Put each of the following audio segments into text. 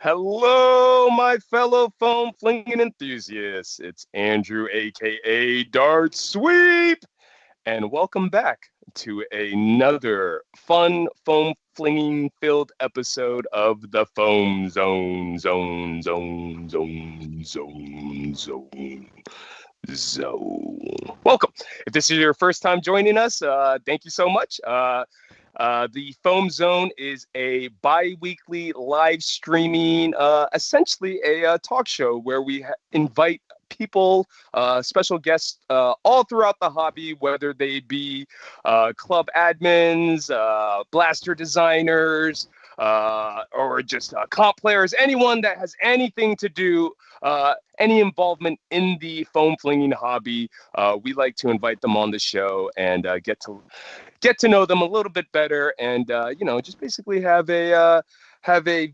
Hello, my fellow foam flinging enthusiasts. It's Andrew, aka Dart Sweep, and welcome back to another fun foam flinging filled episode of the Foam Zone. Welcome. If this is your first time joining us, thank you so much. The Foam Zone is a bi-weekly live streaming, essentially a talk show where we invite people, special guests, all throughout the hobby, whether they be club admins, blaster designers, or just comp players, anyone that has anything to do, any involvement in the foam flinging hobby. We like to invite them on the show and get to know them a little bit better, and just basically have a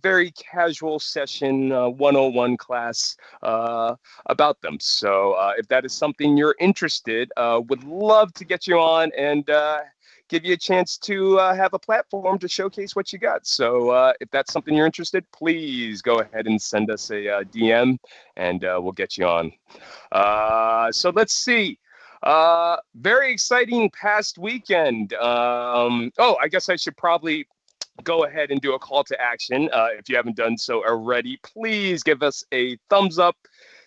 very casual session, 101 class about them. So if that is something you're interested, would love to get you on and give you a chance to have a platform to showcase what you got. So if that's something you're interested, please go ahead and send us a DM, and we'll get you on. So let's see. Very exciting past weekend. I guess I should probably go ahead and do a call to action. If you haven't done so already, please give us a thumbs up.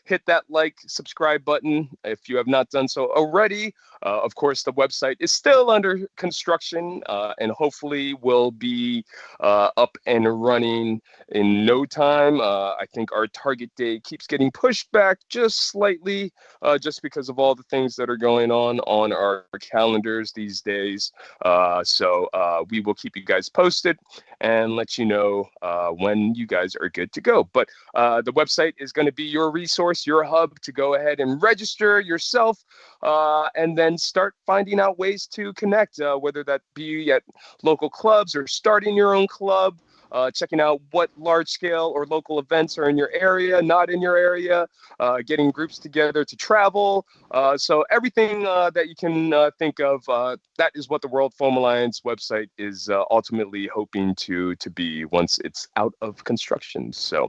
Hit that like, subscribe button if you have not done so already. Of course, the website is still under construction, and hopefully will be up and running in no time. I think our target date keeps getting pushed back just slightly, just because of all the things that are going on our calendars these days. So we will keep you guys posted and let you know when you guys are good to go. But the website is going to be your resource, your hub to go ahead and register yourself, and then start finding out ways to connect, whether that be at local clubs or starting your own club, checking out what large scale or local events are in your area, not in your area, getting groups together to travel. So everything that you can think of, that is what the World Foam Alliance website is ultimately hoping to be once it's out of construction. So,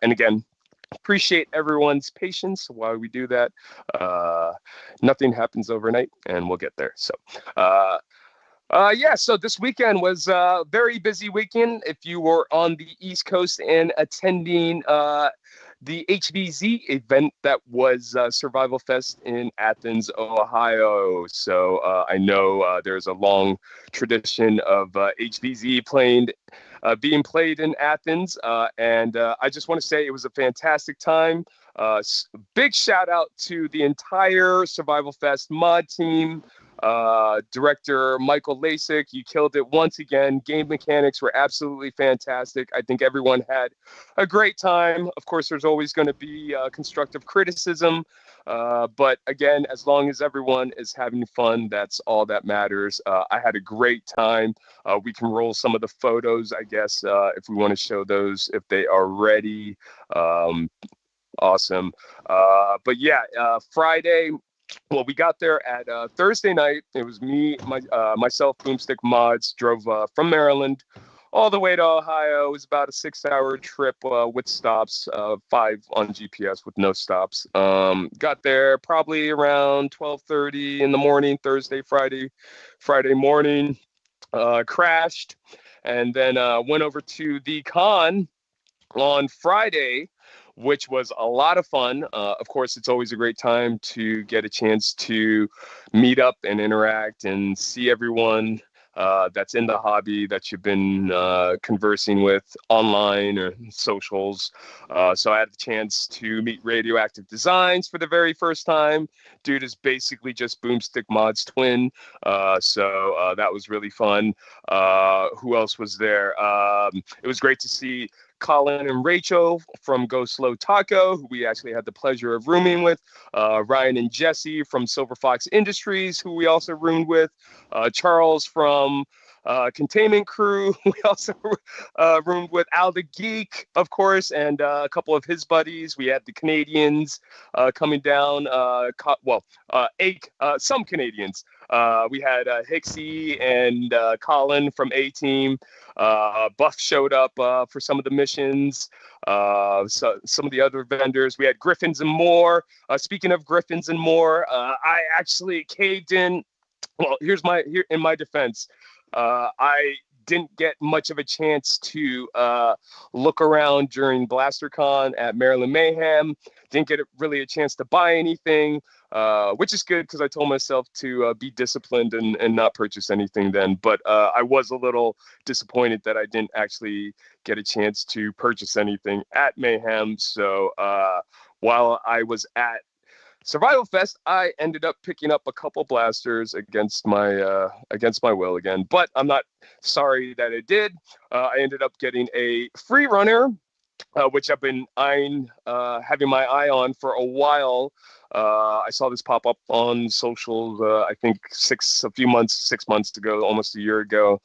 and again, appreciate everyone's patience while we do that. Nothing happens overnight, and we'll get there. So, so this weekend was a very busy weekend. If you were on the East Coast and attending the HVZ event that was Survival Fest in Athens, Ohio. So I know there's a long tradition of HVZ being played in Athens. And I just want to say it was a fantastic time. Big shout out to the entire Survival Fest mod team. Director Michael Lasik, you killed it once again. Game mechanics were absolutely fantastic. I think everyone had a great time. Of course, there's always going to be constructive criticism, but again, as long as everyone is having fun, that's all that matters. I had a great time. We can roll some of the photos, I guess, if we want to show those, if they are ready. Awesome. But yeah, Friday. Well, we got there at Thursday night. It was myself, Boomstick Mods, drove from Maryland all the way to Ohio. It was about a 6-hour trip with stops, 5 on GPS with no stops. Got there probably around 12:30 in the morning, Friday morning. Crashed, and then went over to the con on Friday, which was a lot of fun. Of course, it's always a great time to get a chance to meet up and interact and see everyone that's in the hobby that you've been conversing with online or socials. So I had the chance to meet Radioactive Designs for the very first time. Dude is basically just Boomstick Mod's twin. So that was really fun. Who else was there? It was great to see Colin and Rachel from Go Slow Taco, who we actually had the pleasure of rooming with, Ryan and Jesse from Silver Fox Industries, who we also roomed with, Charles from containment crew. We also roomed with Al the Geek, of course, and a couple of his buddies. We had the Canadians coming down. Some Canadians. We had Hixie and Colin from A-Team. Buff showed up for some of the missions. So some of the other vendors. We had Griffins and More. Speaking of Griffins and More, I actually caved in. Well, here in my defense. I didn't get much of a chance to look around during BlasterCon at Maryland Mayhem. Didn't get really a chance to buy anything, which is good because I told myself to be disciplined and not purchase anything then. But I was a little disappointed that I didn't actually get a chance to purchase anything at Mayhem. So while I was at Survival Fest, I ended up picking up a couple blasters against my will again, but I'm not sorry that I did. I ended up getting a free runner, which I've been having my eye on for a while. I saw this pop up on socials. I think 6 months ago, almost a year ago.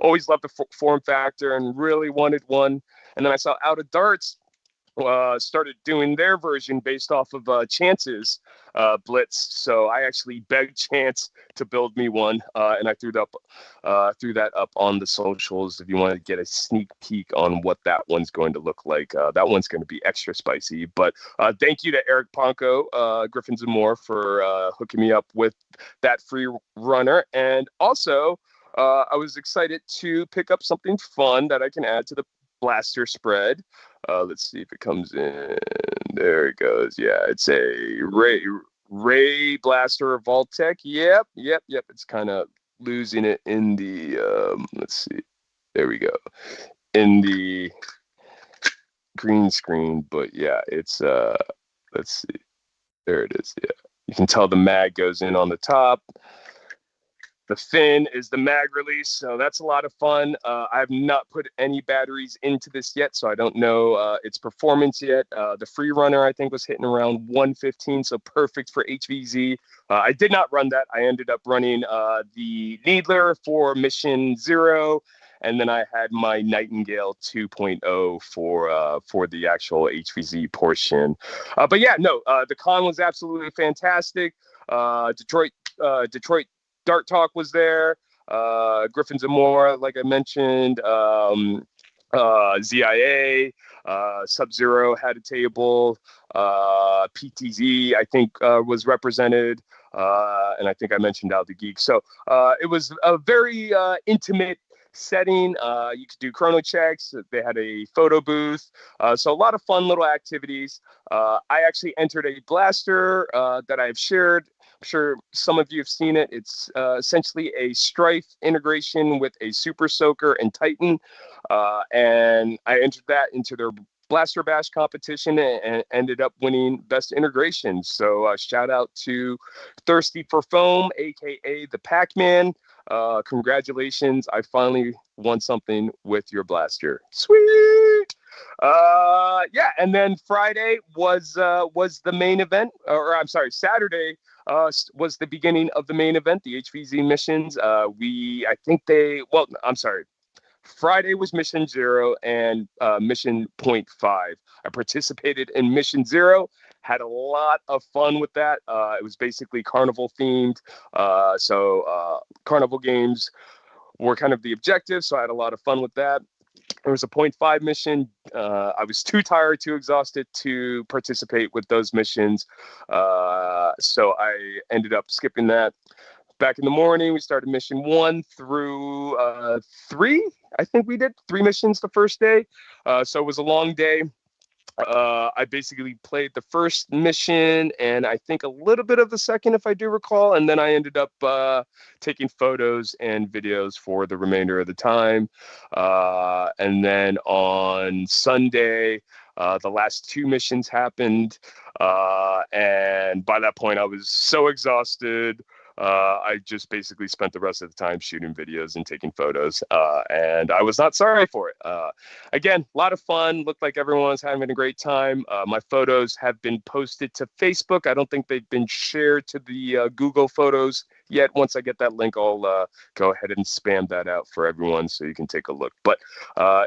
Always loved the form factor and really wanted one. And then I saw Out of Darts started doing their version based off of Chance's Blitz. So I actually begged Chance to build me one, and I threw that up on the socials if you want to get a sneak peek on what that one's going to look like. That one's going to be extra spicy. But thank you to Eric Ponko, Griffins and More, for hooking me up with that free runner. And also, I was excited to pick up something fun that I can add to the blaster spread. Let's see if it comes in. There it goes. Yeah, it's a Ray Blaster Vault-Tec. Yep. It's kind of losing it in the let's see. There we go. In the green screen, but yeah, it's let's see. There it is. Yeah. You can tell the mag goes in on the top. The fin is the mag release, so that's a lot of fun. I have not put any batteries into this yet, so I don't know its performance yet. The free runner, I think, was hitting around 115, so perfect for HVZ. I did not run that. I ended up running the Needler for Mission 0, and then I had my Nightingale 2.0 for the actual HVZ portion. But yeah, no, the con was absolutely fantastic. Detroit Dart Talk was there. Griffins and More, like I mentioned. ZIA, Sub-Zero had a table. PTZ, I think, was represented. And I think I mentioned Al the Geek. So it was a very intimate setting. You could do chrono checks. They had a photo booth. So a lot of fun little activities. I actually entered a blaster that I've shared. I'm sure some of you have seen it. It's essentially a Strife integration with a Super Soaker and Titan. And I entered that into their Blaster Bash competition and ended up winning Best Integration. So shout out to Thirsty for Foam, aka the Pac-Man. Congratulations, I finally won something with your blaster. Sweet. Yeah, and then Friday was the main event, or I'm sorry, Saturday was the beginning of the main event, the HVZ missions. Friday was Mission 0 and Mission 0.5. I participated in Mission 0, had a lot of fun with that. It was basically carnival themed. So carnival games were kind of the objective, so I had a lot of fun with that. There was a 0.5 mission. I was too tired, too exhausted to participate with those missions. So I ended up skipping that. Back in the morning, we started mission 1 through 3. I think we did 3 missions the first day. So it was a long day. I basically played the first mission and I think a little bit of the second, if I do recall. And then I ended up taking photos and videos for the remainder of the time. And then on Sunday, the last 2 missions happened. And by that point, I was so exhausted. I just basically spent the rest of the time shooting videos and taking photos, and I was not sorry for it. Again, a lot of fun. Looked like everyone was having a great time. My photos have been posted to Facebook. I don't think they've been shared to the Google Photos yet. Once I get that link, I'll go ahead and spam that out for everyone so you can take a look. But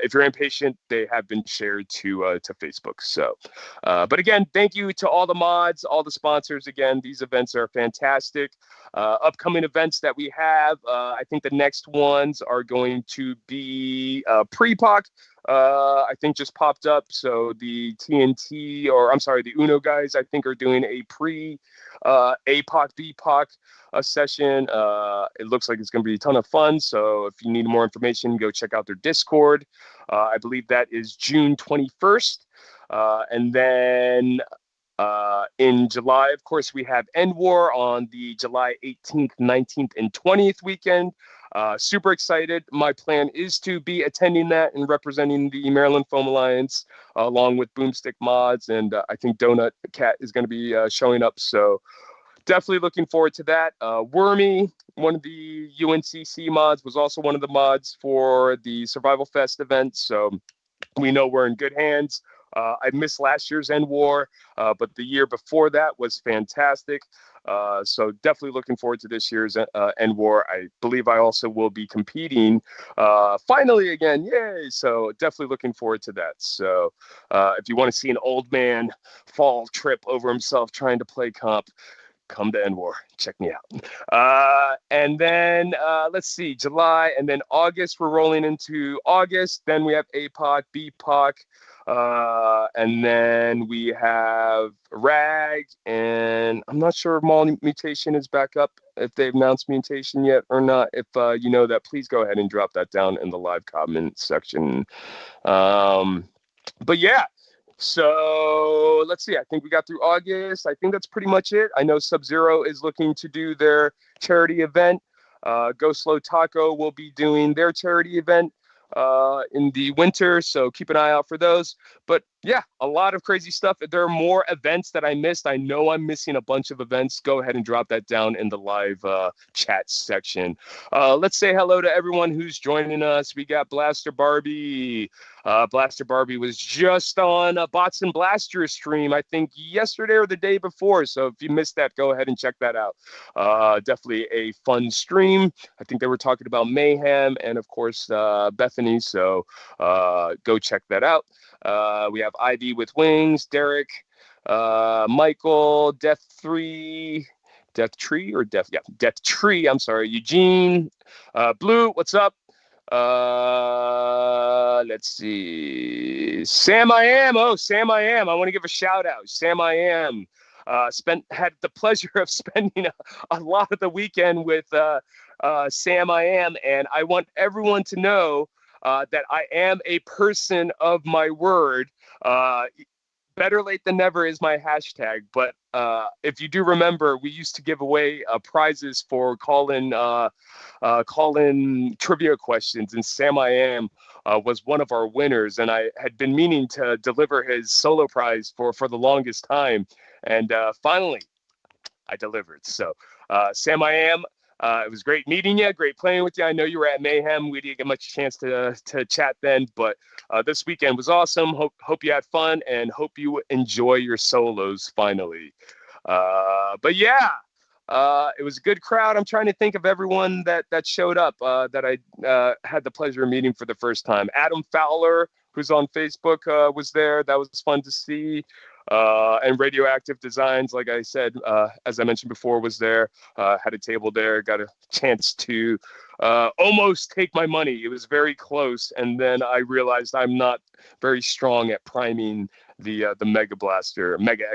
if you're impatient, they have been shared to Facebook. So, but again, thank you to all the mods, all the sponsors. Again, these events are fantastic. Upcoming events that we have, I think the next ones are going to be pre-POC. I think just popped up. So the TNT, or I'm sorry, the Uno guys, I think are doing a APOC, BPOC session. It looks like it's going to be a ton of fun. So if you need more information, go check out their Discord. I believe that is June 21st. And then in July, of course, we have End War on the July 18th, 19th, and 20th weekend. Super excited. My plan is to be attending that and representing the Maryland Foam Alliance along with Boomstick Mods. And I think Donut Cat is going to be showing up. So definitely looking forward to that. Wormy, one of the UNCC mods, was also one of the mods for the Survival Fest event. So we know we're in good hands. I missed last year's End War, but the year before that was fantastic. So definitely looking forward to this year's End War. I believe I also will be competing finally again. Yay! So definitely looking forward to that. So if you want to see an old man fall trip over himself trying to play comp, come to End War. Check me out. And then let's see, July, and then August. We're rolling into August. Then we have APOC, BPOC. And then we have RAG, and I'm not sure if Mall Mutation is back up, if they've announced Mutation yet or not. If you know that, please go ahead and drop that down in the live comment section. But yeah, so let's see. I think we got through August. I think that's pretty much it. I know Sub-Zero is looking to do their charity event. Go Slow Taco will be doing their charity event in the winter, so keep an eye out for those. But yeah, a lot of crazy stuff. There are more events that I missed. I know I'm missing a bunch of events. Go ahead and drop that down in the live chat section. Let's say hello to everyone who's joining us. We got Blaster Barbie. Blaster Barbie was just on a Bots and Blaster stream, I think yesterday or the day before. So if you missed that, go ahead and check that out. Definitely a fun stream. I think they were talking about Mayhem and, of course, Bethany. So go check that out. We have Ivy with Wings, Derek, Michael, Death Tree, I'm sorry, Eugene, Blue, what's up? Let's see, Sam I Am. Oh, Sam I Am. I want to give a shout out. Sam I Am. Had the pleasure of spending a lot of the weekend with Sam I Am, and I want everyone to know that I am a person of my word. Better late than never is my hashtag. But if you do remember, we used to give away prizes for call-in trivia questions, and Sam I Am was one of our winners. And I had been meaning to deliver his solo prize for the longest time, and finally, I delivered. So Sam I Am. It was great meeting you, great playing with you. I know you were at Mayhem. We didn't get much chance to chat then, but this weekend was awesome. Hope you had fun, and hope you enjoy your solos finally. But yeah, it was a good crowd. I'm trying to think of everyone that showed up that I had the pleasure of meeting for the first time. Adam Fowler, who's on Facebook, was there. That was fun to see. And Radioactive Designs, like I said, as I mentioned before, was there. Had a table there, got a chance to almost take my money. It was very close, and then I realized I'm not very strong at priming the Mega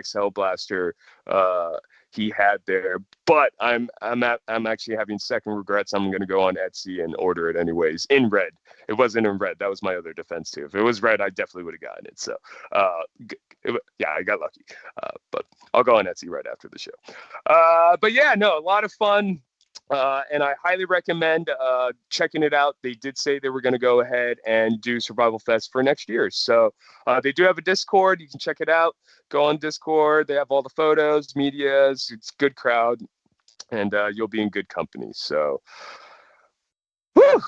XL Blaster he had there. But I'm actually having second regrets. I'm gonna go on Etsy and order it anyways in red. It wasn't in red. That was my other defense too. If it was red, I definitely would have gotten it. So yeah, I got lucky. But I'll go on Etsy right after the show. But yeah, no, a lot of fun. And I highly recommend checking it out. They did say they were going to go ahead and do Survival Fest for next year. So they do have a Discord. You can check it out. Go on Discord. They have all the photos, medias. It's a good crowd, and you'll be in good company. So, whew.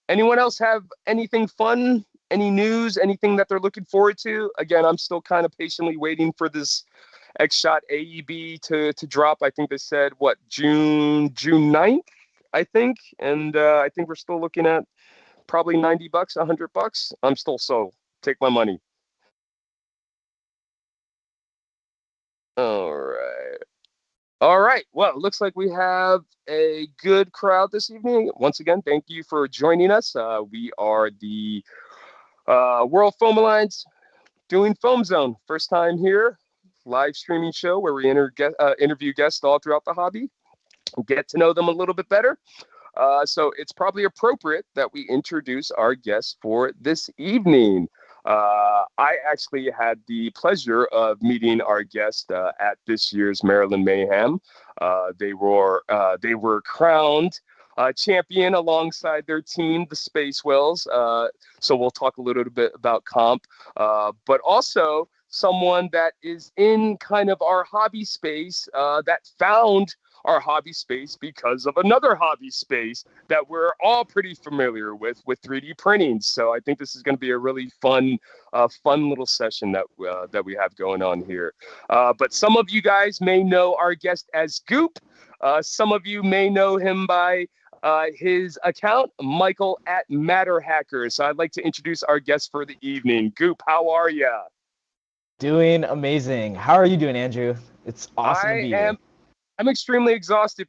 Anyone else have anything fun? Any news? Anything that they're looking forward to? Again, I'm still kind of patiently waiting for this X-Shot AEB to drop. I think they said June 9th, I think, and I think we're still looking at probably $90, $100. I'm still sold. Take my money. All right. All right. Well, it looks like we have a good crowd this evening. Once again, thank you for joining us. We are the World Foam Alliance doing Foam Zone. First time here, live streaming show where we interview guests all throughout the hobby, get to know them a little bit better. So it's probably appropriate that we introduce our guests for this evening. I actually had the pleasure of meeting our guest at this year's Maryland Mayhem. They were crowned champion alongside their team, the Space Whales. So we'll talk a little bit about comp, but also someone that is in kind of our hobby space that found our hobby space because of another hobby space that we're all pretty familiar with 3D printing. So I think this is going to be a really fun little session that we have going on here. But some of you guys may know our guest as Goop. Some of you may know him by his account, Michael at Matter Hackers. So I'd like to introduce our guest for the evening. Goop, how are you? Doing amazing. How are you doing, Andrew? It's awesome to be here. I'm extremely exhausted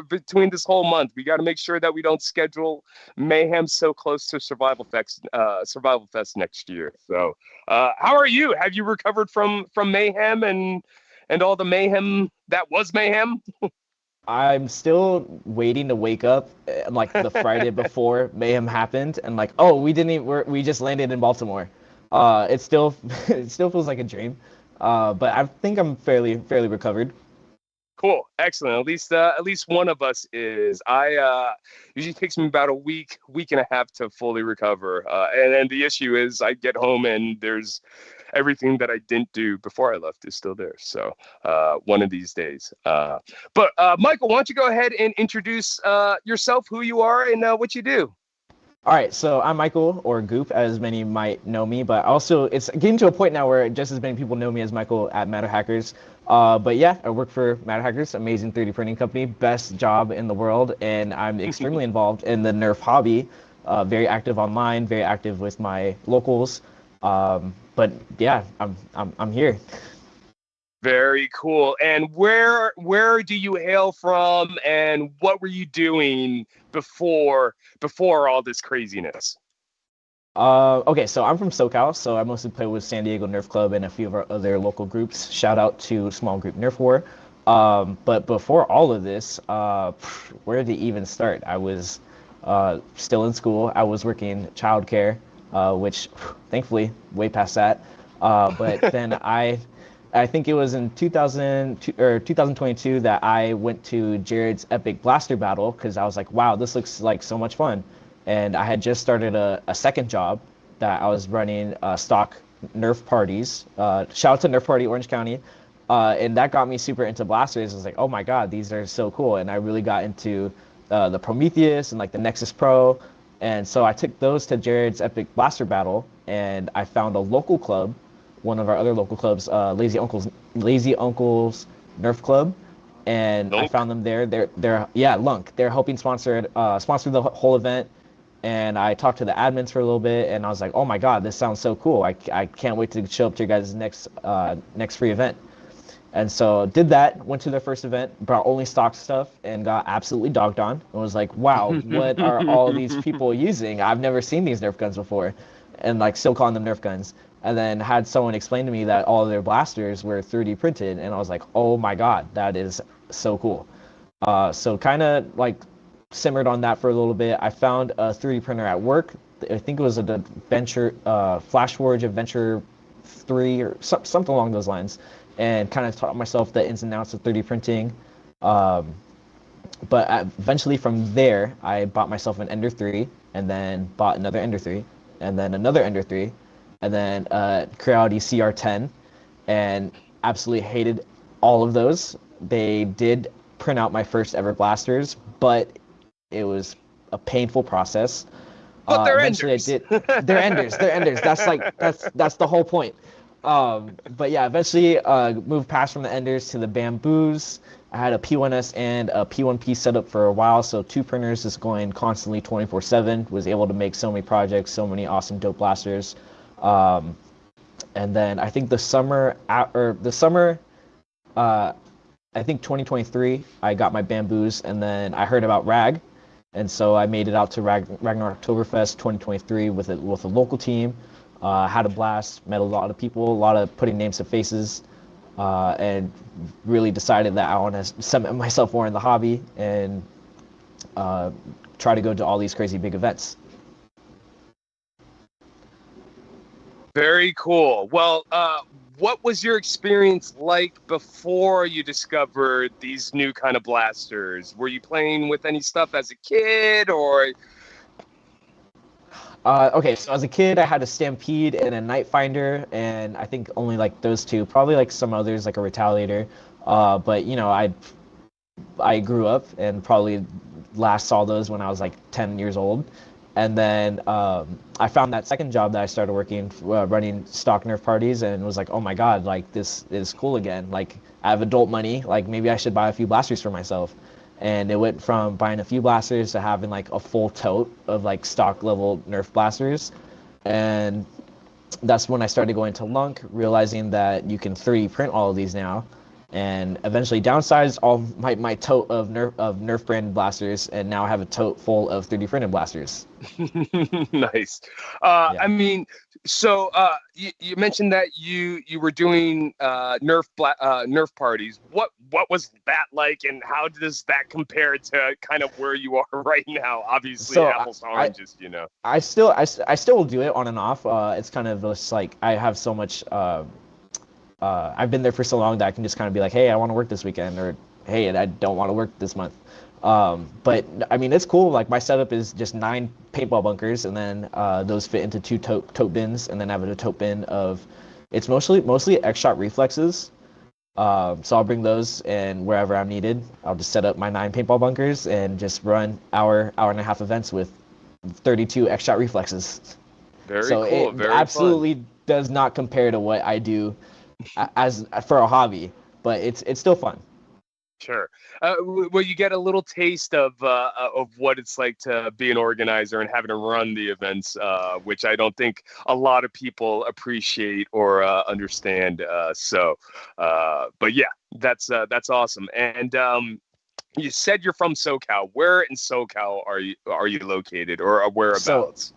between this whole month. We got to make sure that we don't schedule Mayhem so close to Survival Fest next year. So, how are you? Have you recovered from Mayhem and all the mayhem that was Mayhem? I'm still waiting to wake up like the Friday before Mayhem happened, and like, oh, we just landed in Baltimore. It still feels like a dream, but I think I'm fairly recovered. Cool, excellent. At least one of us is. Usually takes me about a week and a half to fully recover. And then the issue is I get home and there's everything that I didn't do before I left is still there. So one of these days. But Michael, why don't you go ahead and introduce yourself, who you are, and what you do. All right, so I'm Michael, or Goop, as many might know me, but also it's getting to a point now where just as many people know me as Michael at Matter Hackers. But yeah, I work for Matter Hackers, amazing 3D printing company, best job in the world, and I'm extremely involved in the Nerf hobby, very active online, very active with my locals. But yeah, I'm here. Very cool. And where do you hail from, and what were you doing before all this craziness? Okay, so I'm from SoCal, so I mostly play with San Diego Nerf Club and a few of our other local groups. Shout out to small group Nerf War. But before all of this, where did it even start? I was still in school. I was working childcare, which thankfully way past that. But then I think it was in 2022 that I went to Jared's Epic Blaster Battle because I was like, wow, this looks like so much fun. And I had just started a second job that I was running stock Nerf parties. Shout out to Nerf Party Orange County. And that got me super into blasters. I was like, oh my God, these are so cool. And I really got into the Prometheus and like the Nexus Pro. And so I took those to Jared's Epic Blaster Battle and I found a local club, one of our other local clubs, Lazy Uncles Nerf Club, and Lunk. I found them there. They're Lunk. They're helping sponsor the whole event, and I talked to the admins for a little bit, and I was like, oh my God, this sounds so cool. I can't wait to show up to your guys' next free event. And so did that, went to their first event, brought only stock stuff, and got absolutely dogged on. And was like, wow, what are all these people using? I've never seen these Nerf guns before, and like still calling them Nerf guns. And then had someone explain to me that all of their blasters were 3D printed, and I was like, oh my God, that is so cool. So kind of like simmered on that for a little bit. I found a 3D printer at work. I think it was a Venture FlashForge Adventure 3 or something along those lines, and kind of taught myself the ins and outs of 3D printing. But eventually from there, I bought myself an Ender 3, and then bought another Ender 3, and then another Ender 3, and then Creality CR10, and absolutely hated all of those. They did print out my first ever blasters, but it was a painful process. But they're Enders. They're Enders. That's the whole point. But yeah, eventually moved past from the Enders to the Bamboos. I had a P1S and a P1P set up for a while, so two printers just going constantly 24/7. Was able to make so many projects, so many awesome dope blasters. Um, and then I think uh, I think 2023, I got my Bamboos, and then I heard about RAG, and so I made it out to Ragnar Oktoberfest 2023 with a local team. Had a blast, met a lot of people, a lot of putting names to faces, and really decided that I want to cement myself more in the hobby and uh, try to go to all these crazy big events. Very cool. Well, what was your experience like before you discovered these new kind of blasters? Were you playing with any stuff as a kid, or Okay, so as a kid, I had a Stampede and a Night Finder, and I think only like those two, probably like some others like a Retaliator. But you know, I grew up and probably last saw those when I was like 10 years old. And then I found that second job that I started working, running stock Nerf parties, and was like, oh my God, like this is cool again. Like I have adult money, like maybe I should buy a few blasters for myself. And it went from buying a few blasters to having like a full tote of like stock level Nerf blasters. And that's when I started going to Lunk, realizing that you can 3D print all of these now, and eventually downsized all my tote of Nerf branded blasters, and now I have a tote full of 3D printed blasters. nice? Yeah. I mean, so you mentioned that you were doing Nerf parties. What was that like, and how does that compare to kind of where you are right now? Obviously, So apples to oranges, you know. I still will do it on and off. It's kind of just like I have so much. I've been there for so long that I can just kind of be like, hey, I want to work this weekend, or hey, I don't want to work this month. But I mean, it's cool. Like my setup is just 9 paintball bunkers, and then those fit into 2 tote bins, and then I have a tote bin of. It's mostly X-Shot reflexes. So I'll bring those, and wherever I'm needed, I'll just set up my 9 paintball bunkers and just run hour and a half events with 32 X-Shot reflexes. Very So cool. it Very fun. absolutely does not compare to what I do as for a hobby, but it's still fun. Sure. Well, you get a little taste of what it's like to be an organizer and having to run the events, which I don't think a lot of people appreciate or understand. But yeah, that's awesome. And you said you're from SoCal. Where in SoCal are you located, or So whereabouts?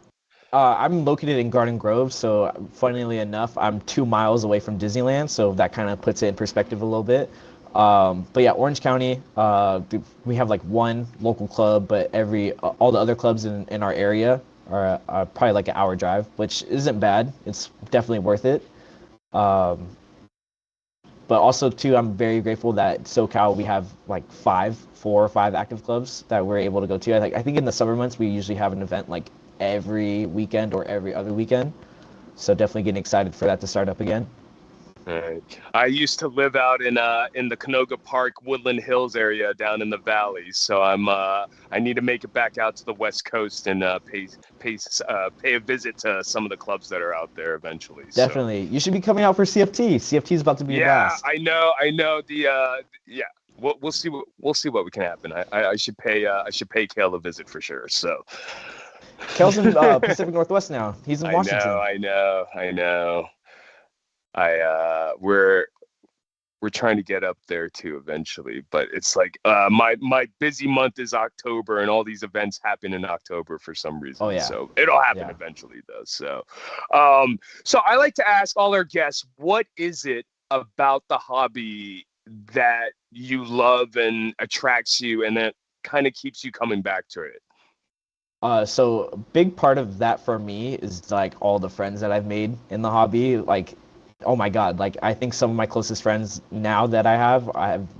I'm located in Garden Grove, so funnily enough, I'm 2 miles away from Disneyland, so that kind of puts it in perspective a little bit. But yeah, Orange County, we have like one local club, but all the other clubs in our area are probably like an hour drive, which isn't bad. It's definitely worth it. Um, but also too, I'm very grateful that SoCal we have like 4 or 5 active clubs that we're able to go to. I think in the summer months we usually have an event like every weekend or every other weekend. So definitely getting excited for that to start up again. Right. I used to live out in the Canoga Park, Woodland Hills area down in the valley, so I need to make it back out to the West Coast and pay a visit to some of the clubs that are out there eventually. So Definitely, you should be coming out for CFT. CFT is about to be a yeah, blast. I know yeah. We'll see what we can happen. I should pay Kale a visit for sure. So Kel's in Pacific Northwest now. He's in I know, Washington. I know, I know. We're trying to get up there too eventually, but it's like my busy month is October, and all these events happen in October for some Oh reason. yeah, So it'll happen yeah. eventually though. So I like to ask all our guests, what is it about the hobby that you love and attracts you, and that kind of keeps you coming back to it? So a big part of that for me is like all the friends that I've made in the hobby. Like, oh my God, like I think some of my closest friends now that I have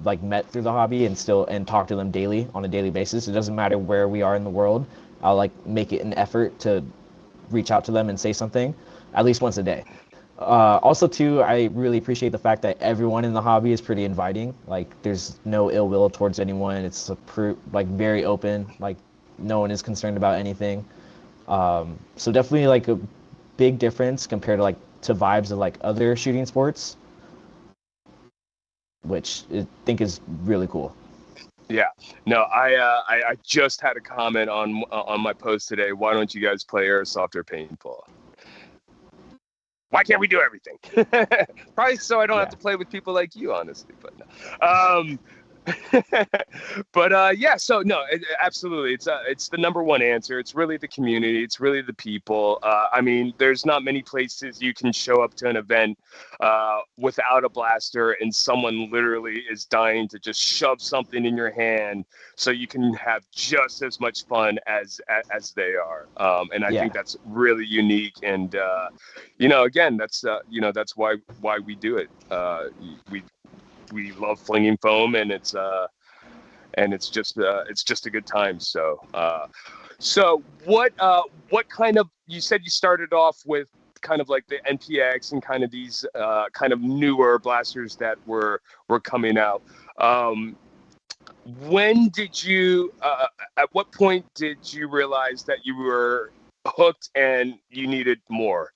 like met through the hobby and still and talk to them daily on a daily basis. It doesn't matter where we are in the world. I'll like make it an effort to reach out to them and say something at least once a day. Also, too, I really appreciate the fact that everyone in the hobby is pretty inviting. Like, there's no ill will towards anyone. It's like very open. Like, no one is concerned about anything. So definitely like a big difference compared to like to vibes of like other shooting sports, which I think is really cool. Yeah, no, I just had a comment on my post today. Why don't you guys play airsoft or paintball? Why can't we do everything? Probably so I don't have Yeah. to play with people like you, honestly. But no. But yeah, so no, absolutely, it's the number one answer. It's really the community. It's really the people. I mean, there's not many places you can show up to an event without a blaster, and someone literally is dying to just shove something in your hand, so you can have just as much fun as they are. And I Yeah. think that's really unique. And again, that's why we do it. We love flinging foam, and it's just a good time. So what kind of, you said you started off with kind of like the NPX and kind of these kind of newer blasters that were coming out. Um, when did you at what point did you realize that you were hooked and you needed more?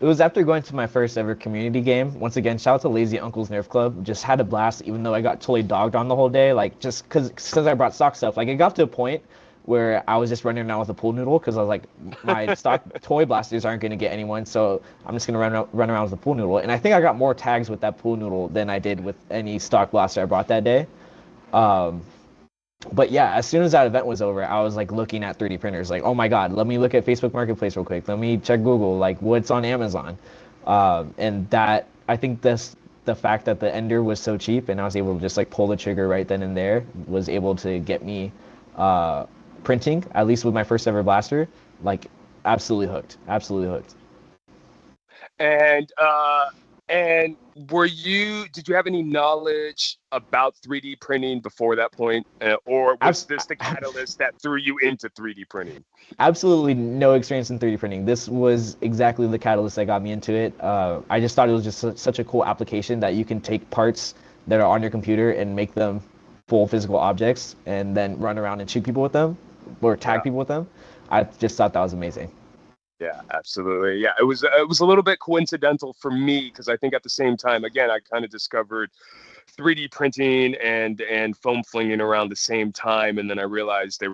It was after going to my first ever community game. Once again, shout out to Lazy Uncle's Nerf Club. Just had a blast, even though I got totally dogged on the whole day. Like just cause I brought stock stuff. Like it got to a point where I was just running around with a pool noodle because I was like, my stock toy blasters aren't gonna get anyone, so I'm just gonna run around with a pool noodle. And I think I got more tags with that pool noodle than I did with any stock blaster I brought that day. Um, but yeah, as soon as that event was over, I was like looking at 3D printers, like, oh my God, let me look at Facebook Marketplace real quick. Let me check Google, like what's on Amazon. And that, I think the fact that the Ender was so cheap and I was able to just like pull the trigger right then and there was able to get me uh, printing, at least with my first ever blaster, like absolutely hooked. And and did you have any knowledge about 3D printing before that point, or was Abs- this the catalyst that threw you into 3D printing? Absolutely no experience in 3D printing. This was exactly the catalyst that got me into it. I just thought it was just such a cool application that you can take parts that are on your computer and make them full physical objects and then run around and shoot people with them or Yeah, tag people with them. I just thought that was amazing. yeah, absolutely. Yeah, it was a little bit coincidental for me because I think at the same time, again, I kind of discovered 3D printing and foam flinging around the same time, and then I realized they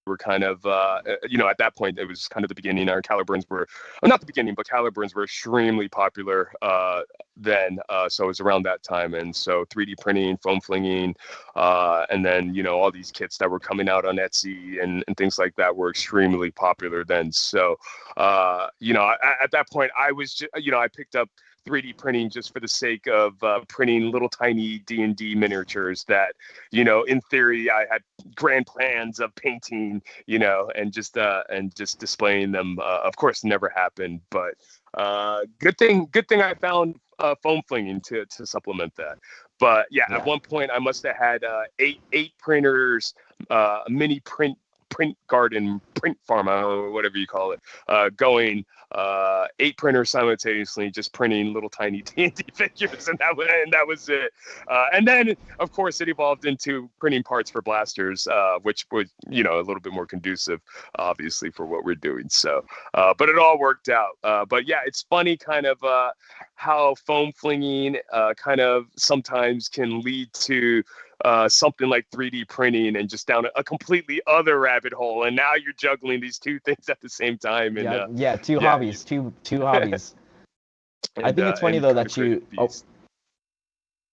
were kind of at that point it was kind of the beginning. Our Caliburns were, well, not the beginning, but Caliburns were extremely popular then, so it was around that time. And so 3D printing, foam flinging, and then all these kits that were coming out on Etsy and things like that were extremely popular then. So at that point I was just, I picked up 3D printing just for the sake of printing little tiny D&D miniatures that, in theory I had grand plans of painting, and just displaying them. Of course, never happened, but good thing I found foam flinging to supplement that. But yeah, at Yeah. one point I must have had eight printers, mini print garden, print farm, I don't know, whatever you call it, going, eight printers simultaneously, just printing little tiny D&D figures, and that was it. And then, of course, it evolved into printing parts for blasters, which was a little bit more conducive, obviously, for what we're doing. So, but it all worked out. But yeah, it's funny, kind of how foam flinging kind of sometimes can lead to something like 3D printing and just down a completely other rabbit hole. And now you're juggling these two things at the same time. And Yeah, two yeah, hobbies, two hobbies. I think it's funny and though kind of that created you a oh, beast.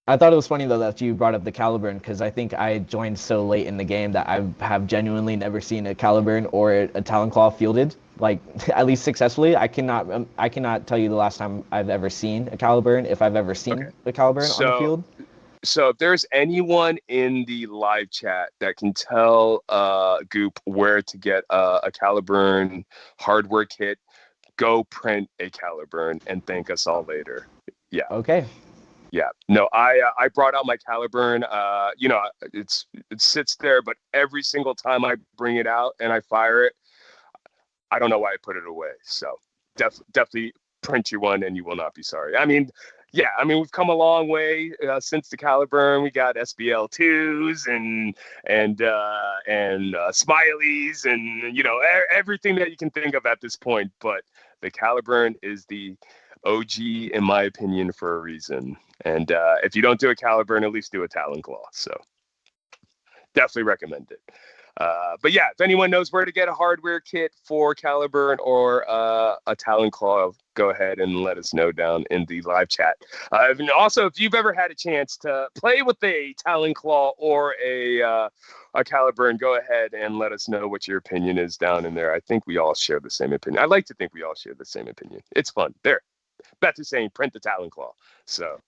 I thought it was funny though that you brought up the Caliburn because I think I joined so late in the game that I have genuinely never seen a Caliburn or a Talon Claw fielded, like at least successfully. I cannot tell you the last time I've ever seen a Caliburn, if I've ever Okay. seen a Caliburn on the So, field. so if there's anyone in the live chat that can tell Goop where to get a Caliburn hardware kit, go print a Caliburn and thank us all later. Yeah. Okay. Yeah, no, I brought out my Caliburn. It sits there, but every single time I bring it out and I fire it, I don't know why I put it away. So definitely print you one, and you will not be sorry. I mean, yeah, I mean we've come a long way since the Caliburn. We got SBL twos and smileys and everything that you can think of at this point. But The Caliburn is the OG, in my opinion, for a reason. And if you don't do a Caliburn, at least do a Talon Claw. So definitely recommend it. But yeah, if anyone knows where to get a hardware kit for Caliburn or a Talon Claw, go ahead and let us know down in the live chat. And also, if you've ever had a chance to play with a Talon Claw or a Caliburn, go ahead and let us know what your opinion is down in there. I think we all share the same opinion. I like to think we all share the same opinion. It's fun. There, Beth is saying print the Talon Claw. So.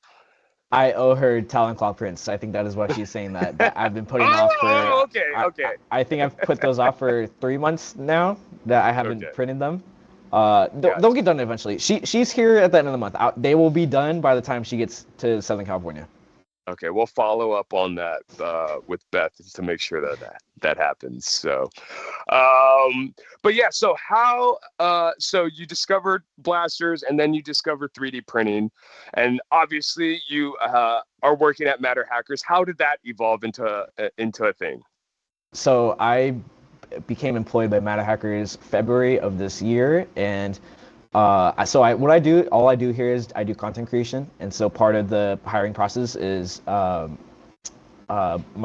I owe her Talon Claw prints. I think that is what she's saying that I've been putting off for. Okay. I think I've put those off for 3 months now that I haven't printed them. They'll get done eventually. She's here at the end of the month. They will be done by the time she gets to Southern California. Okay, we'll follow up on that with Beth to make sure that happens. So, but yeah, so so you discovered blasters and then you discovered 3D printing, and obviously you are working at Matter Hackers. How did that evolve into a thing? So I became employed by Matter Hackers February of this year, and all I do here is I do content creation, and so part of the hiring process is my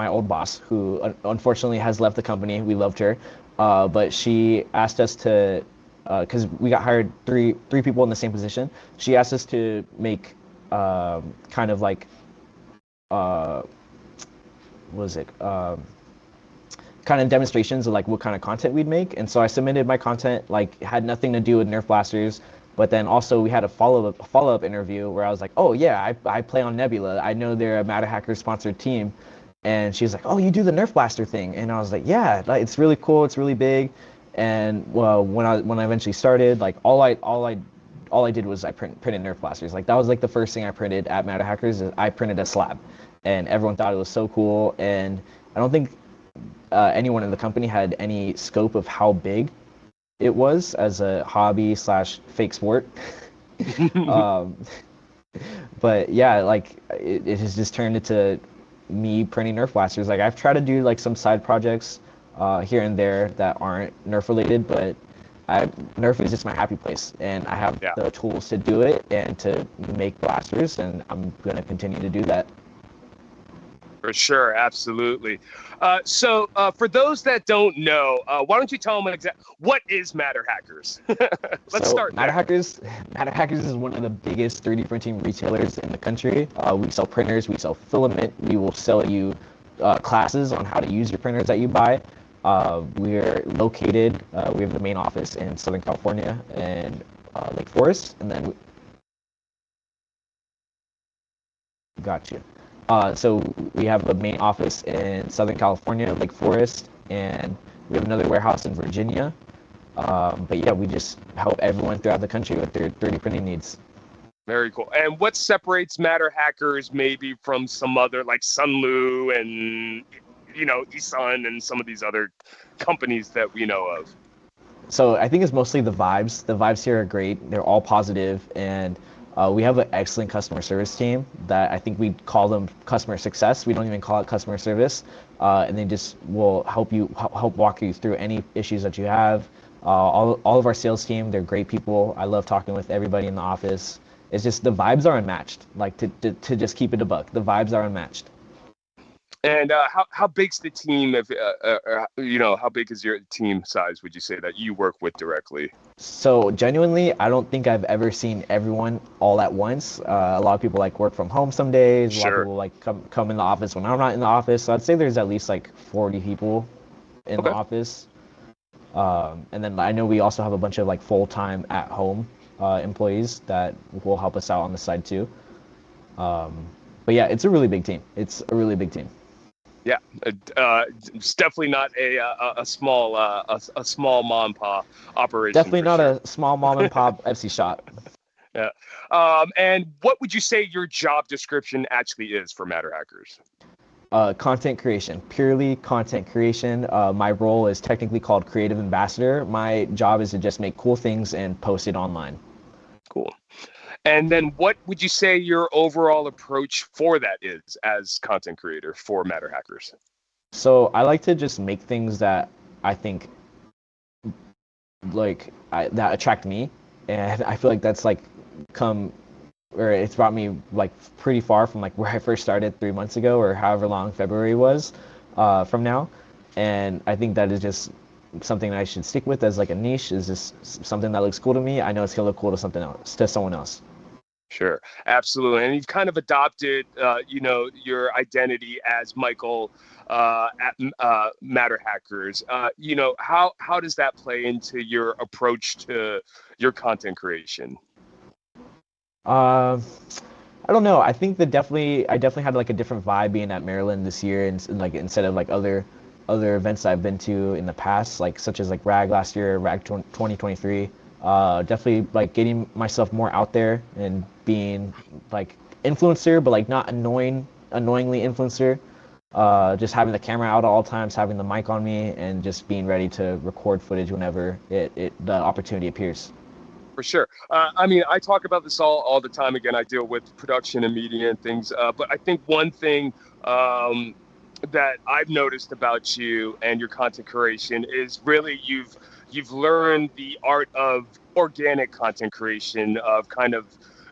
old boss, who unfortunately has left the company. We loved her, but she asked us to, because we got hired three people in the same position. She asked us to make kind of like what was it? Kind of demonstrations of like what kind of content we'd make, and so I submitted my content, like had nothing to do with Nerf blasters, but then also we had a follow-up interview where I was like, oh yeah, I play on Nebula, I know they're a Matter Hackers sponsored team, and she's like, oh, you do the Nerf blaster thing, and I was like, yeah, like, it's really cool, it's really big, and well, when I eventually started, like all I did was I printed Nerf blasters. Like that was like the first thing I printed at Matter Hackers. Is I printed a slab, and everyone thought it was so cool, and I don't think anyone in the company had any scope of how big it was as a hobby / fake sport. But yeah, like it has just turned into me printing Nerf blasters. Like I've tried to do like some side projects here and there that aren't Nerf related, but Nerf is just my happy place, and I have the tools to do it and to make blasters, and I'm gonna continue to do that. For sure, absolutely. So for those that don't know, why don't you tell them what is Matter Hackers? Let's start. Matter Hackers is one of the biggest 3D printing retailers in the country. We sell printers, we sell filament, we will sell you classes on how to use your printers that you buy. We're located, we have the main office in Southern California and Lake Forest, and then so we have a main office in Southern California, Lake Forest, and we have another warehouse in Virginia. But yeah, we just help everyone throughout the country with their 3D printing needs. Very cool. And what separates Matter Hackers maybe from some other, like Sunlu and, eSun and some of these other companies that we know of? So I think it's mostly the vibes. The vibes here are great. They're all positive, and we have an excellent customer service team that I think we call them customer success. We don't even call it customer service, and they just will help walk you through any issues that you have. All of our sales team, they're great people. I love talking with everybody in the office. It's just the vibes are unmatched. Like to just keep it a buck, the vibes are unmatched. And how big's the team? If how big is your team size? Would you say that you work with directly? So genuinely, I don't think I've ever seen everyone all at once. A lot of people like work from home some days. A lot of people like come in the office when I'm not in the office. So I'd say there's at least like 40 people in the office. And then I know we also have a bunch of like full-time at home employees that will help us out on the side too. But yeah, it's a really big team. Yeah, it's definitely not a small mom and pop operation. Definitely not a small mom and pop Etsy shop. Yeah. And what would you say your job description actually is for Matter Hackers? Content creation, purely content creation. My role is technically called creative ambassador. My job is to just make cool things and post it online. Cool. And then what would you say your overall approach for that is as content creator for Matter Hackers? So I like to just make things that I think that attract me. and I feel like that's like come or it's brought me like pretty far from like where I first started 3 months ago or however long February was from now. And I think that is just something that I should stick with as like a niche. Is just something that looks cool to me. I know it's gonna look cool to something else, to someone else. Sure, absolutely. And you've kind of adopted, your identity as Michael at Matter Hackers. How does that play into your approach to your content creation? Uh, I don't know. I think that I definitely had like a different vibe being at Maryland this year, and like instead of like other events I've been to in the past, like such as like RAG last year, RAG 2023. Definitely like getting myself more out there and being like influencer, but like not annoyingly influencer. Just having the camera out at all times, having the mic on me, and just being ready to record footage whenever the opportunity appears. For sure. I mean, I talk about this all the time. Again, I deal with production and media and things. But I think one thing that I've noticed about you and your content creation is really you've learned the art of organic content creation, of kind of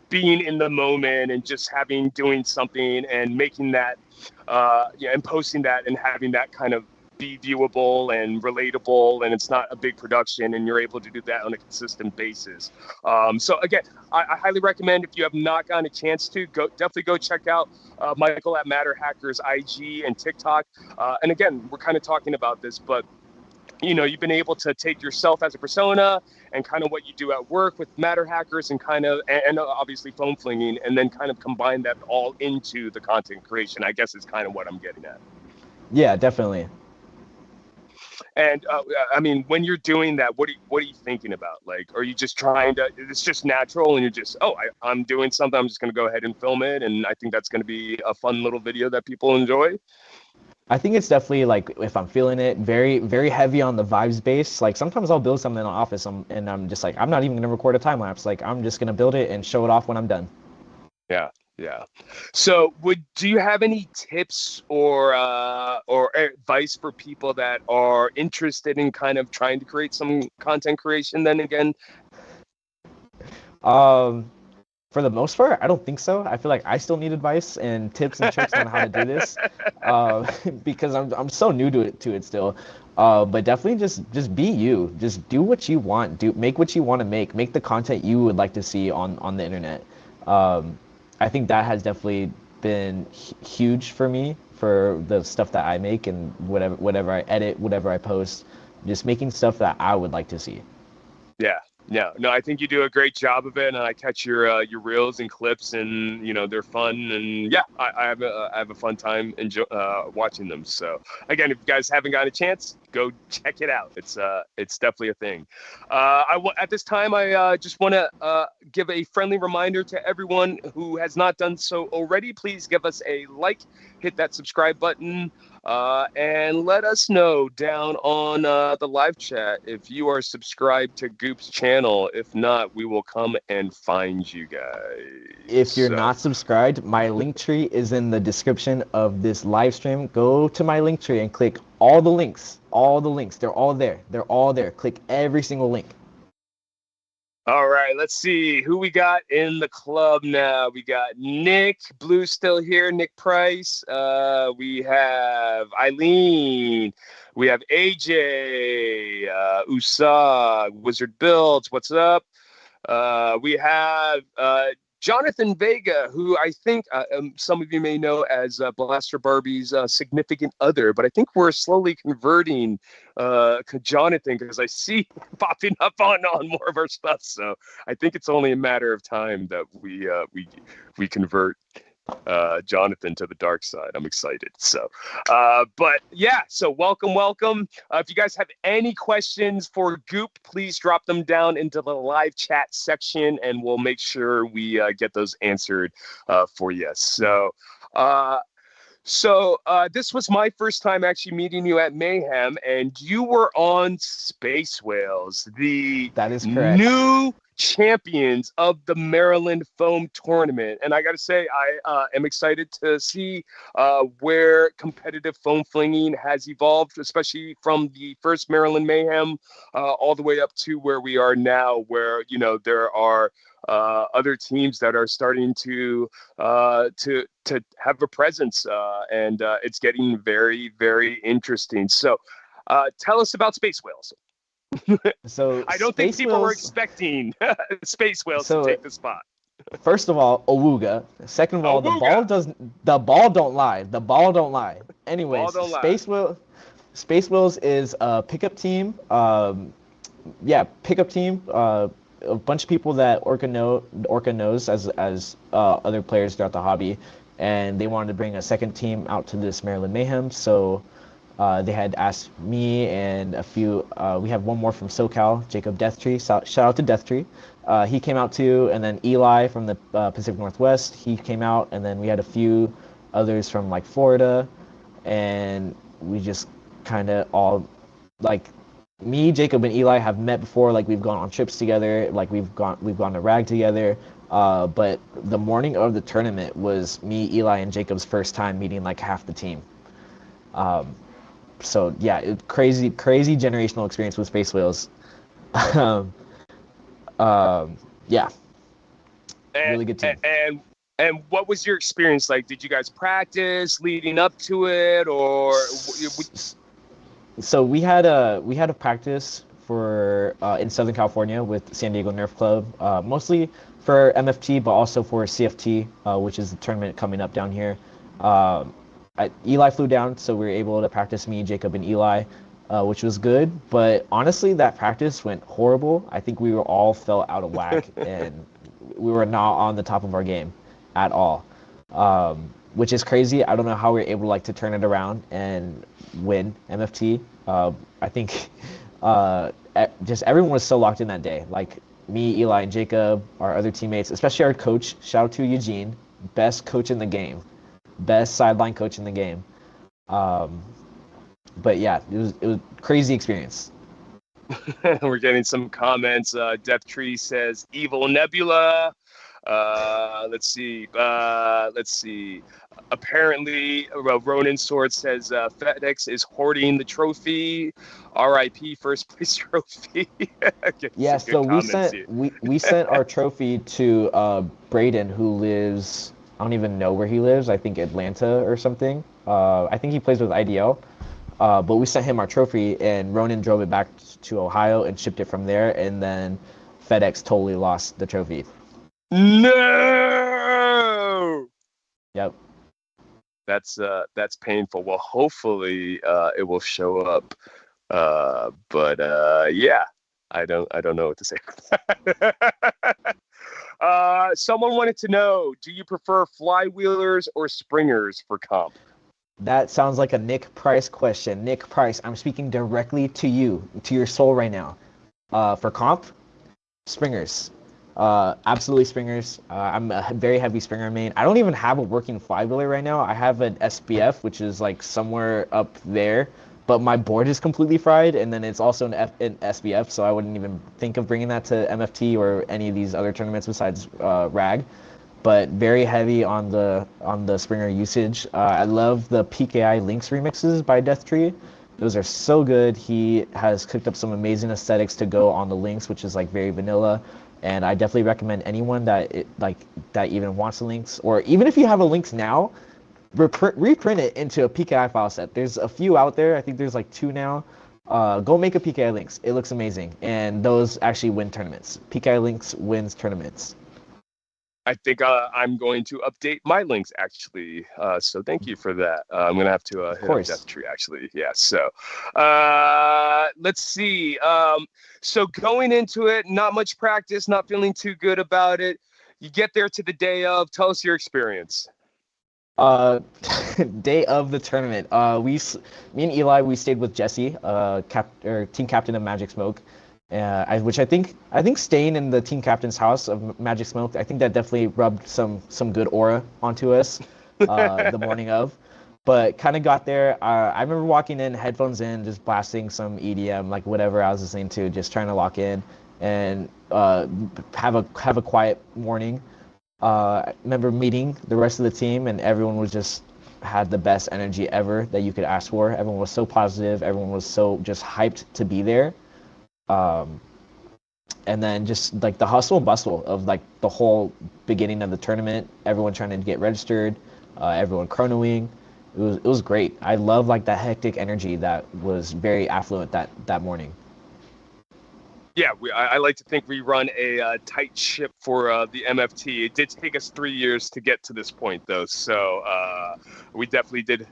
being in the moment and just doing something and making that, and posting that and having that kind of be viewable and relatable, and it's not a big production, and you're able to do that on a consistent basis. So again, I highly recommend, if you have not gotten a chance to, definitely go check out Michael at Matter Hackers IG and TikTok. And again, we're kind of talking about this, but you've been able to take yourself as a persona and kind of what you do at work with Matter Hackers and kind of, and obviously phone flinging, and then kind of combine that all into the content creation, I guess is kind of what I'm getting at. Yeah, definitely. And I mean, when you're doing that, what are you thinking about? Like, are you just trying to? It's just natural, and you're just, I'm doing something. I'm just going to go ahead and film it, and I think that's going to be a fun little video that people enjoy. I think it's definitely like if I'm feeling it, very very heavy on the vibes base. Like sometimes I'll build something in the office, and I'm just like I'm not even gonna record a time lapse. Like I'm just gonna build it and show it off when I'm done. Yeah, yeah. So, do you have any tips or advice for people that are interested in kind of trying to create some content creation? Then again, Um, for the most part, I don't think so. I feel like I still need advice and tips and tricks on how to do this, uh, because I'm so new to it still. But definitely just be you. Just do what you want. Make what you want to make. Make the content you would like to see on the internet. Um, I think that has definitely been huge for me for the stuff that I make and whatever I edit, whatever I post. Just making stuff that I would like to see. yeah, no, I think you do a great job of it, and I catch your reels and clips, and they're fun, and yeah, I have a fun time watching them. So again, if you guys haven't got a chance, go check it out. It's definitely a thing. At this time, I just want to give a friendly reminder to everyone who has not done so already. Please give us a like, hit that subscribe button. And let us know down on the live chat if you are subscribed to Goop's channel. If not, we will come and find you guys. If you're So, not subscribed, my link tree is in the description of this live stream. Go to my link tree and click all the links. All the links. They're all there. They're all there. Click every single link. all right, let's see who we got in the club now. We got Nick Blue still here, Nick Price. We have Eileen. We have AJ, Usag, Wizard Builds. What's up? We have Jonathan Vega, who I think some of you may know as Blaster Barbie's significant other, but I think we're slowly converting Jonathan because I see popping up on more of our stuff. So I think it's only a matter of time that we convert Jonathan to the dark side. I'm excited. So, but yeah, so welcome. If you guys have any questions for Goop, please drop them down into the live chat section, and we'll make sure we get those answered for you. So, this was my first time actually meeting you at Mayhem, and you were on Space Whales, the That is correct. new champions of the Maryland Foam Tournament. And I got to say, I am excited to see where competitive foam flinging has evolved, especially from the first Maryland Mayhem all the way up to where we are now, where, you know, there are other teams that are starting to have a presence, and it's getting very, very interesting. So tell us about Space Whales. So I don't think people were expecting Space Whales to take the spot. First of all, Awooga. Second of all, Awooga. the ball don't lie. The ball don't lie. Anyways, Space Whales is a pickup team. Pickup team. A bunch of people that Orca knows as other players throughout the hobby, and they wanted to bring a second team out to this Maryland Mayhem. So they had asked me and a few. We have one more from SoCal, Jacob Deathtree. Shout out to Deathtree. He came out too, and then Eli from the Pacific Northwest. He came out, and then we had a few others from like Florida, and we just kind of all like. Me, Jacob, and Eli have met before. Like we've gone on trips together. Like we've gone to RAG together. But the morning of the tournament was me, Eli, and Jacob's first time meeting like half the team. So yeah, crazy generational experience with Space Whales. Yeah, really good team. And what was your experience like? Did you guys practice leading up to it, or? So we had a practice for in Southern California with San Diego Nerf Club, mostly for MFT, but also for CFT, which is the tournament coming up down here. Eli flew down, so we were able to practice, me, Jacob, and Eli, which was good. But honestly, that practice went horrible. I think we all fell out of whack, and we were not on the top of our game at all. Which is crazy. I don't know how we were able to turn it around and win MFT. I think just everyone was so locked in that day. Like me, Eli, and Jacob, our other teammates, especially our coach. Shout out to Eugene, best coach in the game, best sideline coach in the game. But yeah, it was a crazy experience. We're getting some comments. Deathtree says Evil Nebula. Let's see. Apparently, Ronin Sword says FedEx is hoarding the trophy. RIP first place trophy. Yeah, so we sent our trophy to Braden, who lives, I don't even know where he lives. I think Atlanta or something. I think he plays with IDL. But we sent him our trophy, and Ronin drove it back to Ohio and shipped it from there. And then FedEx totally lost the trophy. No. Yep. That's painful. Well, hopefully it will show up. But yeah, I don't know what to say. Someone wanted to know, do you prefer flywheelers or springers for comp? That sounds like a Nick Price question. Nick Price, I'm speaking directly to you, to your soul right now. For comp, springers. Absolutely springers. I'm a very heavy springer main. I don't even have a working flywheeler right now. I have an SBF, which is like somewhere up there, but my board is completely fried, and then it's also an SBF, so I wouldn't even think of bringing that to MFT or any of these other tournaments besides RAG. But very heavy on the springer usage. I love the PKI Lynx remixes by Deathtree. Those are so good. He has cooked up some amazing aesthetics to go on the Lynx, which is like very vanilla. And I definitely recommend anyone that even wants a Lynx, or even if you have a Lynx now, reprint it into a PKI file set. There's a few out there. I think there's like 2 now. Go make a PKI Lynx. It looks amazing, and those actually win tournaments. PKI Lynx wins tournaments. I think I'm going to update my Lynx actually. So thank you for that. I'm gonna have to hit up Deathtree actually. Yeah. So let's see. So going into it, not much practice, not feeling too good about it. You get there to the day of. Tell us your experience. Day of the tournament. Me and Eli, we stayed with Jesse, team captain of Magic Smoke. Which I think staying in the team captain's house of Magic Smoke, I think that definitely rubbed some good aura onto us the morning of. But kind of got there. I remember walking in, headphones in, just blasting some EDM, like whatever I was listening to, just trying to lock in. and have a quiet morning. I remember meeting the rest of the team, and everyone was just had the best energy ever that you could ask for. Everyone was so positive. Everyone was so just hyped to be there. Um, and then just like the hustle and bustle of like the whole beginning of the tournament, everyone trying to get registered, everyone chronoing. It was great. I love like that hectic energy that was very affluent that morning. Yeah, I like to think we run a tight ship for the MFT. It did take us 3 years to get to this point, though, so we definitely did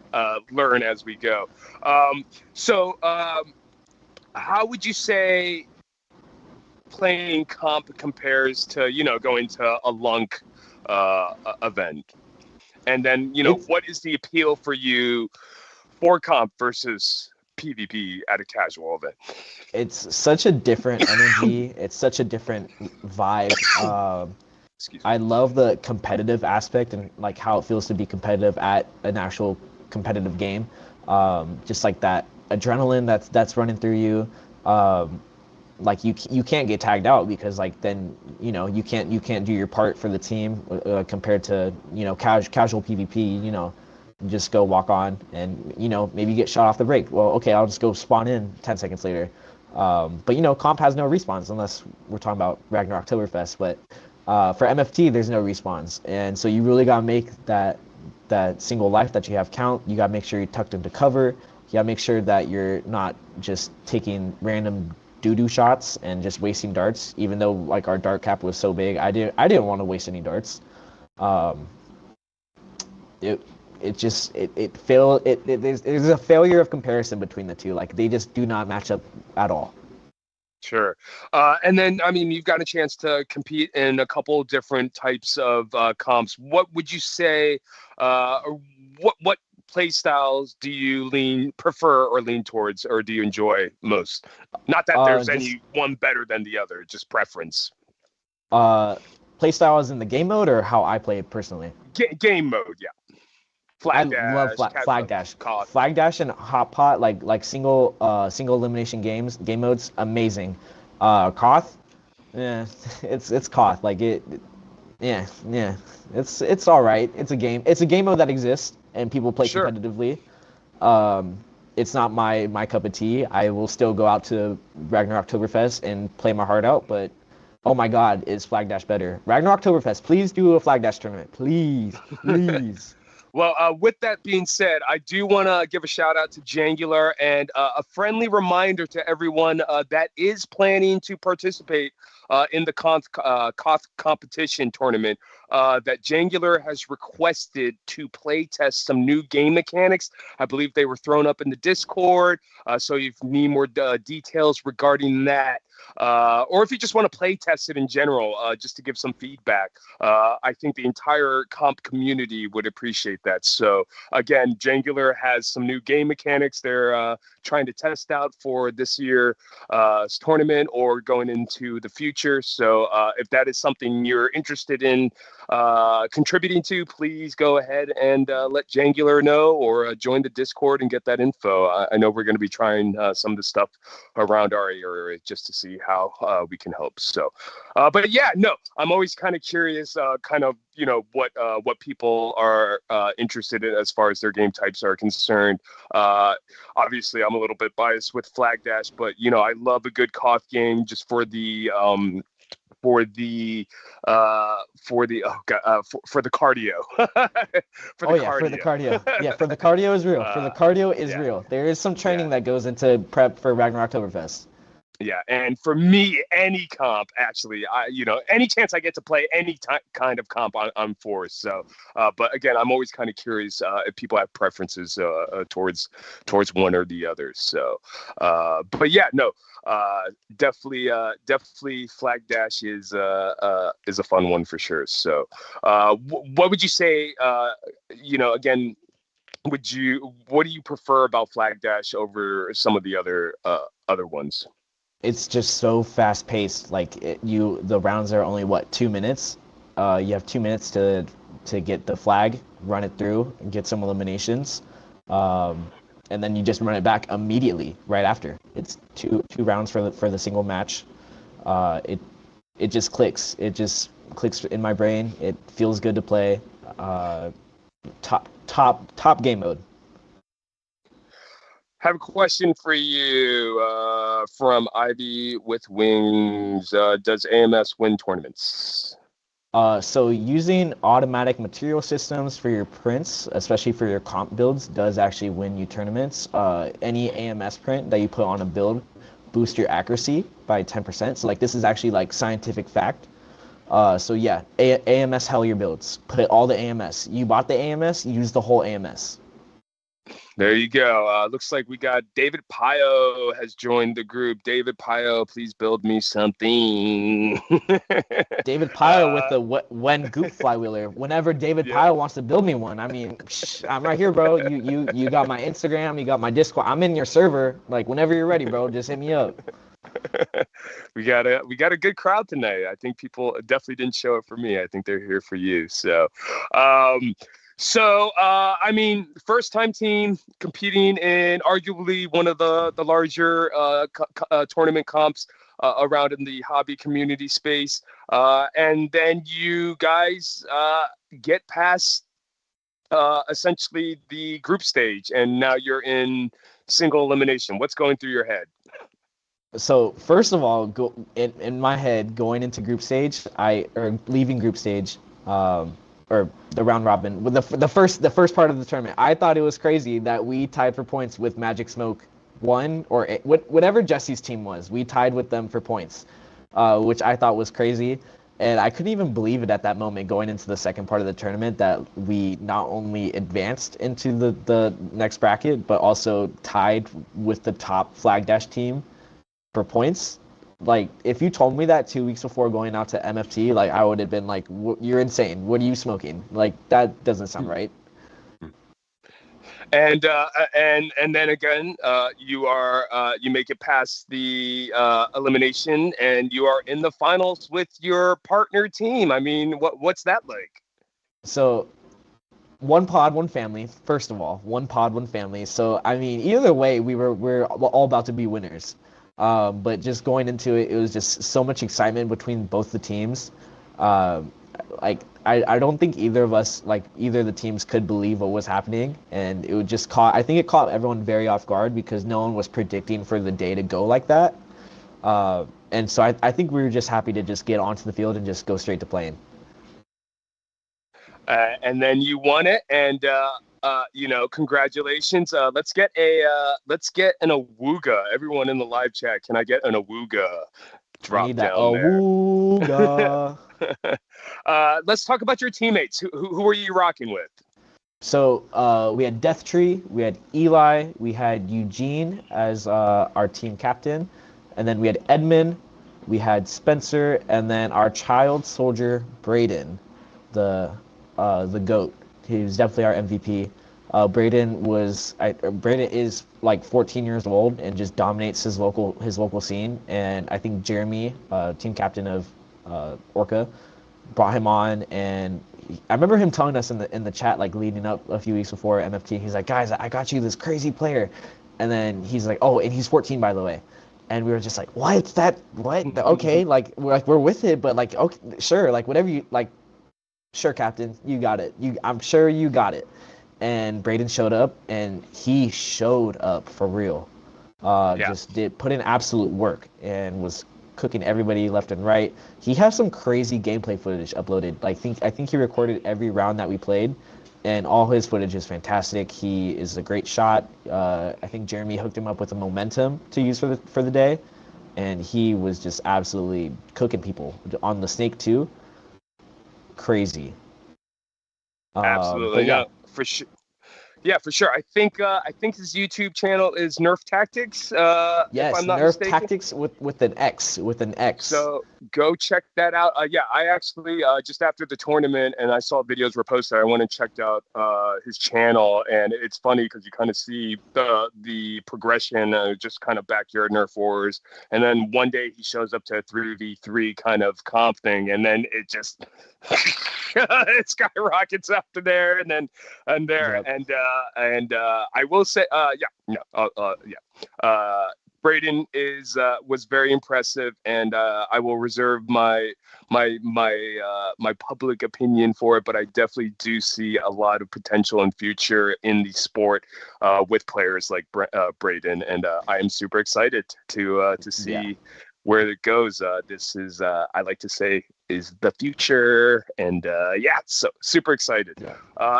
learn as we go. So, how would you say playing comp compares to going to a lunk event? And then It's what is the appeal for you for comp versus PvP at a casual event? it's such a different energy. It's such a different vibe. Excuse me. I love the competitive aspect and like how it feels to be competitive at an actual competitive game. Just like that adrenaline that's running through you. Um, like you can't get tagged out because like then you can't do your part for the team compared to casual PvP. You just go walk on and maybe you get shot off the break. Well, okay, I'll just go spawn in 10 seconds later. But comp has no respawns unless we're talking about Ragnar Oktoberfest. But for MFT, there's no respawns, and so you really gotta make that single life that you have count. You gotta make sure you're tucked into cover. You gotta make sure that you're not just taking random doo-doo shots and just wasting darts. Even though like our dart cap was so big, I didn't want to waste any darts. Um, it it just it fail it there's a failure of comparison between the two. Like they just do not match up at all. Sure. And then, I mean, you've got a chance to compete in a couple different types of comps. What would you say, or what play styles do you prefer or lean towards, or do you enjoy most? Not that there's Just any one better than the other, just preference. uh play style is in the game mode or how I play it personally. Game mode, yeah. I Flag love dash, flag dash, COD. flag dash and hot pot like single elimination game modes amazing. Koth, yeah, it's Koth like yeah, it's all right. It's a game mode that exists and people play Sure. competitively. Um, it's not my cup of tea. I will still go out to Ragnar Oktoberfest and play my heart out, but oh my God, is Flag Dash better? Ragnar Oktoberfest, please do a Flag Dash tournament, please, please. Well, with that being said, I do want to give a shout out to Jangular and a friendly reminder to everyone that is planning to participate in the Koth competition tournament that Jangular has requested to play test some new game mechanics. I believe they were thrown up in the Discord. So if you need more details regarding that, or if you just want to play test it in general, just to give some feedback, I think the entire comp community would appreciate that. So again, Jangular has some new game mechanics they're trying to test out for this year tournament or going into the future. So if that is something you're interested in contributing to, please go ahead and let Jangular know or join the Discord and get that info. I know we're going to be trying some of the stuff around our area just to see how we can help. So, but yeah, no, I'm always kind of curious, kind of, what people are interested in as far as their game types are concerned. Obviously, I'm a little bit biased with Flag Dash, but I love a good Koth game just for the for the for the cardio. For the cardio. For the cardio. Yeah, for the cardio is real. For the cardio is yeah. real. There is some training Yeah. that goes into prep for Ragnar Oktoberfest. Yeah, and for me, any comp actually, any chance I get to play any kind of comp, I'm for. So, but again, I'm always kind of curious if people have preferences towards one or the other. So, but yeah, no, definitely, Flag Dash is a fun one for sure. So, what would you say? Again, what do you prefer about Flag Dash over some of the other ones? It's just so fast paced. Like the rounds are only what 2 minutes. You have 2 minutes to get the flag, run it through, and get some eliminations, and then you just run it back immediately right after. It's two rounds for the single match. It just clicks. It just clicks in my brain. It feels good to play. Top game mode. Have a question for you from Ivy with Wings. Does AMS win tournaments? So using automatic material systems for your prints, especially for your comp builds, does actually win you tournaments. Any AMS print that you put on a build boosts your accuracy by 10%. So like this is actually like scientific fact. So yeah, AMS hell your builds. Put all the AMS. You bought the AMS, use the whole AMS. There you go. Looks like we got David Pio has joined the group. David Pio, please build me something. David Pio with the when goop flywheeler. Whenever David Pio wants to build me one, I mean, I'm right here, bro. You got my Instagram, you got my Discord. I'm in your server. Like whenever you're ready, bro, just hit me up. We got a good crowd tonight. I think people definitely didn't show up for me. I think they're here for you. So, I mean, first-time team competing in arguably one of the larger tournament comps around in the hobby community space, and then you guys get past essentially the group stage, and now you're in single elimination. What's going through your head? So first of all, in my head, going into group stage, or leaving group stage, or the round robin, with the first part of the tournament, I thought it was crazy that we tied for points with Magic Smoke 1 or whatever Jesse's team was. We tied with them for points, which I thought was crazy, and I couldn't even believe it at that moment going into the second part of the tournament that we not only advanced into the next bracket but also tied with the top Flag Dash team for points. Like, if you told me that 2 weeks before going out to MFT, like, I would have been like, you're insane. What are you smoking? Like, that doesn't sound right. And then again, you make it past the elimination, and you are in the finals with your partner team. I mean, what's that like? So, one pod, one family. First of all, one pod, one family. So, I mean, either way, we're all about to be winners. But just going into it, it was just so much excitement between both the teams. Like I don't think either of us, like either of the teams, could believe what was happening, and it would just I think it caught everyone very off guard because no one was predicting for the day to go like that. And so I think we were just happy to just get onto the field and just go straight to playing. And then you won it, and congratulations. Let's get an awooga. Everyone in the live chat, can I get an awooga? Drop down awooga. There. Let's talk about your teammates. Who are you rocking with? So we had Death Tree, we had Eli, we had Eugene as our team captain, and then we had Edmund, we had Spencer, and then our child soldier Braden, the GOAT. He was definitely our MVP. Braden is like 14 years old and just dominates his local scene. And I think Jeremy, team captain of Orca, brought him on. And I remember him telling us in the chat, like leading up a few weeks before MFT, he's like, guys, I got you this crazy player. And then he's like, oh, and he's 14 by the way. And we were just like, what? Okay, like we're with it, but like, okay, sure, like whatever you like. Sure, Captain, you got it. I'm sure you got it. And Braden showed up, and he showed up for real. Just put in absolute work and was cooking everybody left and right. He has some crazy gameplay footage uploaded. I think he recorded every round that we played, and all his footage is fantastic. He is a great shot. I think Jeremy hooked him up with a momentum to use for the day, and he was just absolutely cooking people on the snake too. Crazy. Absolutely, yeah, for sure. Yeah, for sure. I think his YouTube channel is Nerf Tactics. Yes, if I'm not Nerf mistaken. Tactics with an X. So go check that out. I actually just after the tournament and I saw videos were posted, I went and checked out his channel, and it's funny because you kind of see the progression, just kind of backyard Nerf wars, and then one day he shows up to a 3v3 kind of comp thing, and then it just it skyrockets after there, and there, yep. and I will say, Braden was very impressive, and I will reserve my public opinion for it. But I definitely do see a lot of potential and future in the sport with players like Braden, and I am super excited to see where it goes. This is I like to say is the future, and so super excited. Yeah.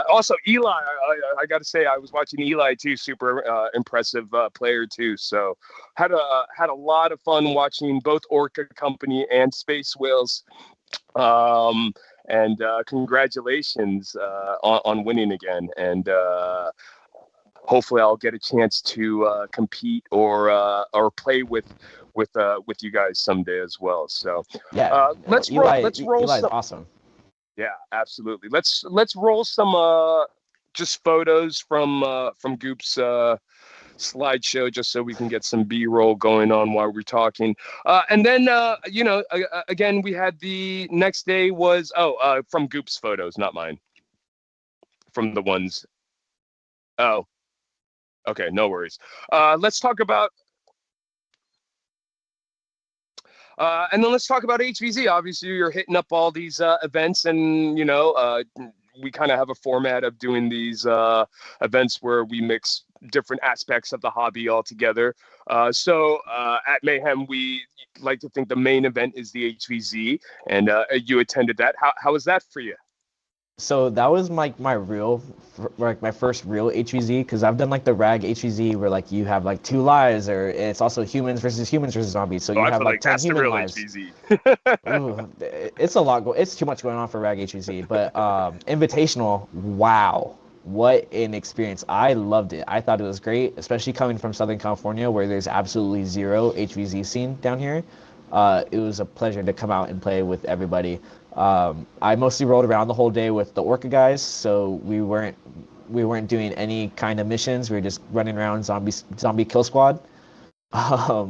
Also, Eli, I got to say, I was watching Eli too. Super impressive player too. So had a lot of fun watching both Orca Company and Space Whales. And congratulations on winning again. And hopefully, I'll get a chance to compete or play with you guys someday as well. So let's roll. Let's roll. Eli's awesome. Yeah, absolutely. Let's roll some just photos from Goop's slideshow, just so we can get some B-roll going on while we're talking. And then again, we had the next day was from Goop's photos, not mine. From the ones. Oh, okay, no worries. Let's talk about. And then let's talk about HVZ. Obviously, you're hitting up all these events, and we kind of have a format of doing these events where we mix different aspects of the hobby all together. So at Mayhem, we like to think the main event is the HVZ, and you attended that. How was that for you? So that was my first real HVZ, because I've done like the rag HVZ where like you have like 2 lives, or it's also humans versus zombies. So you have like 10 human lives. HVZ. Ooh, it's a lot. It's too much going on for rag HVZ. But Invitational, wow, what an experience! I loved it. I thought it was great, especially coming from Southern California where there's absolutely zero HVZ scene down here. It was a pleasure to come out and play with everybody. I mostly rolled around the whole day with the Orca guys, so we weren't doing any kind of missions. We were just running around zombie kill squad,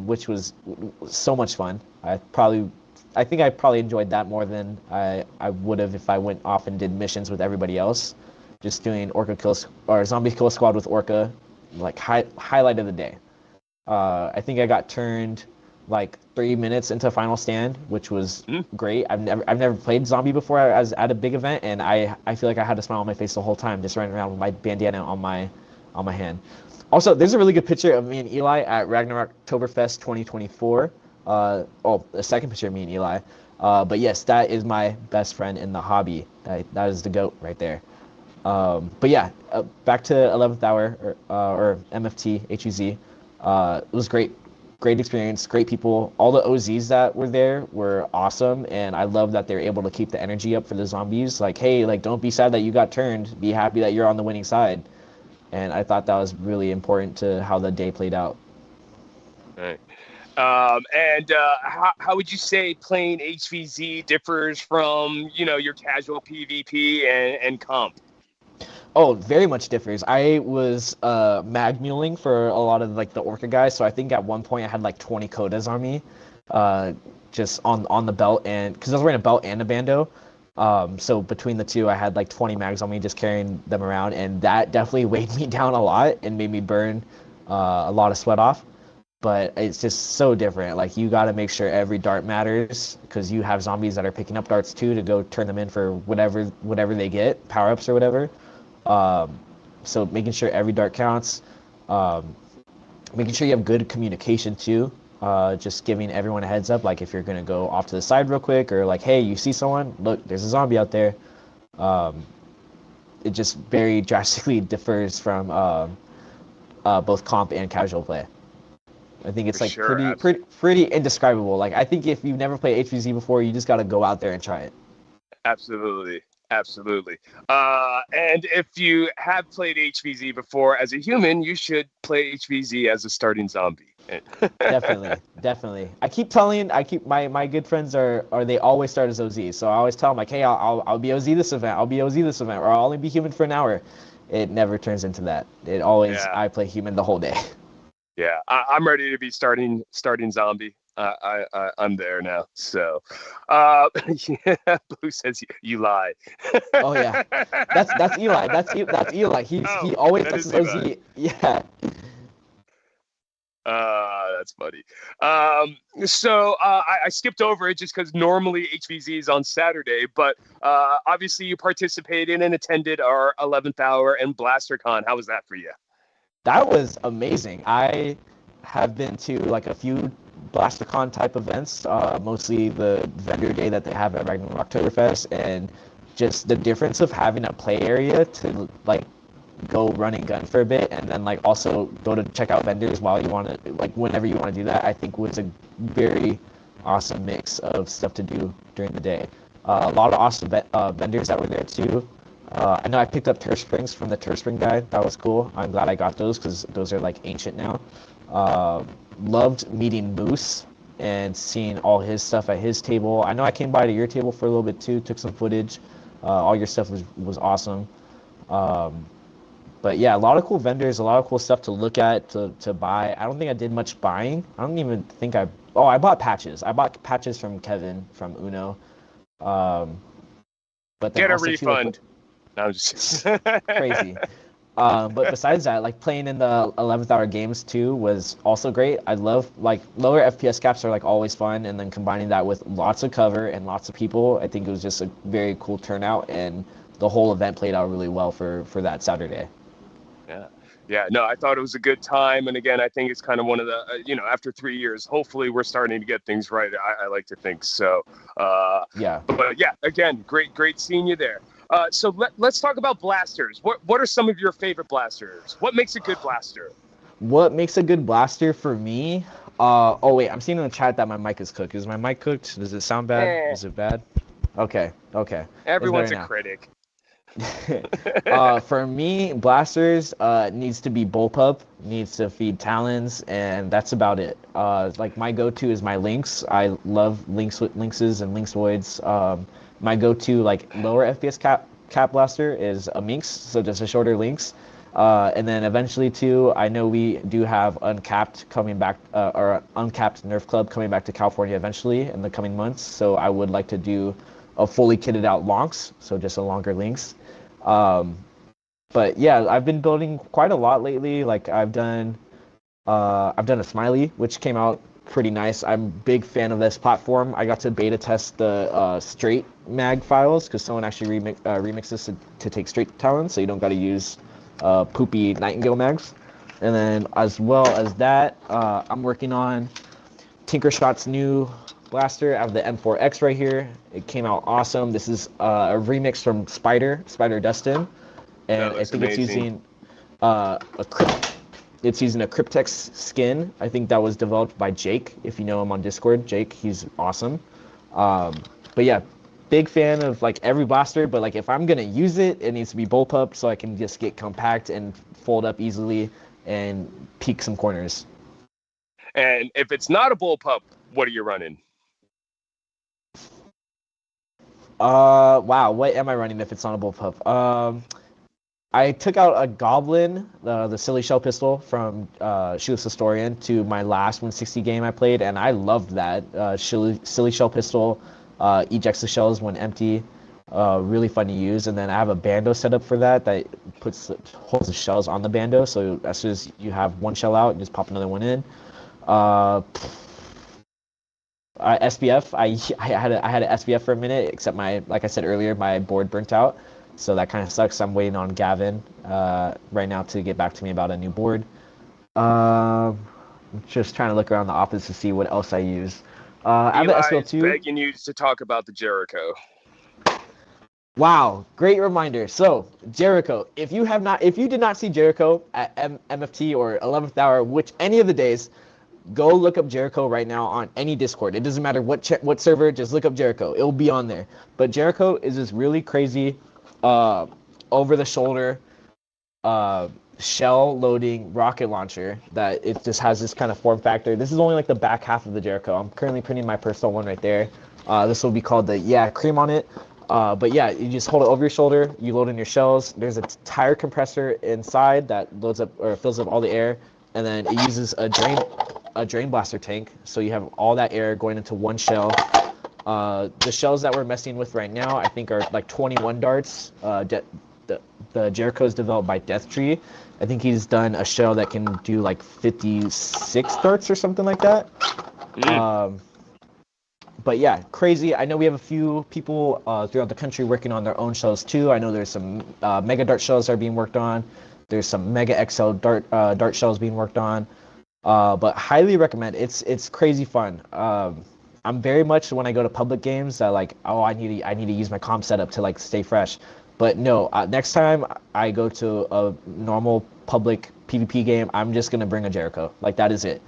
which was so much fun. I think I probably enjoyed that more than I would have if I went off and did missions with everybody else. Just doing zombie kill squad with Orca, like highlight of the day. I think I got turned like 3 minutes into Final Stand, which was great. I've never played zombie before. I was at a big event, and I feel like I had a smile on my face the whole time, just running around with my bandana on my hand. Also, there's a really good picture of me and Eli at Ragnarok Oktoberfest 2024. The second picture of me and Eli. But yes, that is my best friend in the hobby. That is the GOAT right there. But yeah, back to 11th Hour or MFT HUZ. It was great. Great experience, great people. All the OZs that were there were awesome, and I love that they're able to keep the energy up for the zombies. Like, hey, like don't be sad that you got turned. Be happy that you're on the winning side. And I thought that was really important to how the day played out. Right. And how would you say playing HVZ differs from your casual PvP and comp? Oh, very much differs. I was mag muling for a lot of like the Orca guys, so I think at one point I had like 20 Kodas on me, just on the belt, and because I was wearing a belt and a bando, so between the two I had like 20 mags on me, just carrying them around, and that definitely weighed me down a lot and made me burn a lot of sweat off. But it's just so different. Like you got to make sure every dart matters, because you have zombies that are picking up darts too to go turn them in for whatever they get, power ups or whatever. So making sure every dart counts, making sure you have good communication too, just giving everyone a heads up, like if you're going to go off to the side real quick, or like, hey, you see someone, look, there's a zombie out there. It just very drastically differs from both comp and casual play. I think it's pretty indescribable. Like I think if you've never played HVZ before, you just got to go out there and try it. Absolutely. And if you have played HVZ before as a human, you should play HVZ as a starting zombie. Definitely. I keep my good friends are they always start as OZ. So I always tell them like, hey, I'll be OZ this event. Or I'll only be human for an hour. It never turns into that. It always I play human the whole day. Yeah, I'm ready to be starting zombie. I'm there now. So, Boo says you lie. Oh yeah, that's Eli. That's Eli. He always plays OZ. Yeah. That's funny. I skipped over it just because normally HVZ is on Saturday, but obviously you participated and attended our 11th hour and BlasterCon. How was that for you? That was amazing. I have been to like a few BlasterCon type events, mostly the vendor day that they have at Ragnarok Oktoberfest, and just the difference of having a play area to like go run and gun for a bit, and then like also go to check out vendors while you want to, like whenever you want to do that, I think was a very awesome mix of stuff to do during the day. A lot of awesome vendors that were there too. I know I picked up Turf Springs from the Turf Spring guy. That was cool. I'm glad I got those because those are like ancient now. Loved meeting Moose and seeing all his stuff at his table. I know I came by to your table for a little bit too, took some footage. All your stuff was awesome. But yeah, a lot of cool vendors, a lot of cool stuff to look at, to buy. I don't think I did much buying. I don't even think I bought patches. I bought patches from Kevin from Uno. But then Get a also refund. Too, No, I'm just crazy. But besides that, like playing in the 11th hour games too was also great. I love like lower FPS caps are like always fun, and then combining that with lots of cover and lots of people, I think it was just a very cool turnout, and the whole event played out really well for that Saturday. Yeah. No, I thought it was a good time, and again, I think it's kind of one of the after 3 years, hopefully we're starting to get things right. I like to think so. Yeah. But yeah, again, great seeing you there. So let's talk about blasters. What are some of your favorite blasters? What makes a good blaster? What makes a good blaster for me? Oh wait, I'm seeing in the chat that my mic is cooked. Is my mic cooked? Does it sound bad? Is it bad? Okay. Everyone's a critic. For me, blasters needs to be bullpup, needs to feed talons, and that's about it. Like my go-to is my lynx. I love lynxes and lynxoids. My go-to like lower FPS cap blaster is a minx, so just a shorter lynx. And then eventually too, I know we do have uncapped coming back, or uncapped Nerf Club coming back to California eventually in the coming months. So I would like to do a fully kitted out Lonks, so just a longer lynx. But yeah, I've been building quite a lot lately. Like I've done a Smiley, which came out pretty nice. I'm a big fan of this platform. I got to beta test the straight mag files because someone actually remixed this to take straight talons, so you don't got to use poopy Nightingale mags. And then as well as that, I'm working on Tinkershot's new blaster. I have the M4X right here. It came out awesome. This is a remix from Spider Dustin, and I think it's using it's using a Cryptex skin. I think that was developed by Jake. If you know him on Discord, Jake, he's awesome. But yeah, big fan of like every blaster. But like if I'm gonna use it, it needs to be bullpup so I can just get compact and fold up easily and peek some corners. And if it's not a bullpup, what are you running? Wow, what am I running if it's not a bullpup? I took out a Goblin, the Silly Shell pistol from Shoeless Historian to my last 160 game I played, and I loved that. Silly Shell pistol ejects the shells when empty. Really fun to use. And then I have a bando set up for that holds the shells on the bando, so as soon as you have one shell out, you just pop another one in. SBF, I had an SBF for a minute, except like I said earlier, my board burnt out. So that kind of sucks. I'm waiting on Gavin right now to get back to me about a new board. Just trying to look around the office to see what else I use. I have an SL2. Begging you to talk about the Jericho. Wow, great reminder. So Jericho, if you did not see Jericho at MFT or 11th hour, which any of the days, go look up Jericho right now on any Discord. It doesn't matter what server, just look up Jericho. It'll be on there. But Jericho is this really crazy over-the-shoulder shell loading rocket launcher that it just has this kind of form factor. This is only like the back half of the Jericho. I'm currently printing my personal one right there. This will be called the cream on it. But yeah, you just hold it over your shoulder. You load in your shells. There's a tire compressor inside that loads up or fills up all the air, and then it uses a drain blaster tank. So you have all that air going into one shell. The shells that we're messing with right now, I think, are like 21 darts, the Jericho is developed by Death Tree. I think he's done a shell that can do like 56 darts or something like that. But yeah, crazy. I know we have a few people throughout the country working on their own shells too. I know there's some Mega Dart shells that are being worked on. There's some Mega XL Dart shells being worked on. But highly recommend. It's crazy fun. I'm very much when I go to public games that like, oh, I need to use my comp setup to like stay fresh. But no, next time I go to a normal public PvP game, I'm just gonna bring a Jericho. Like that is it.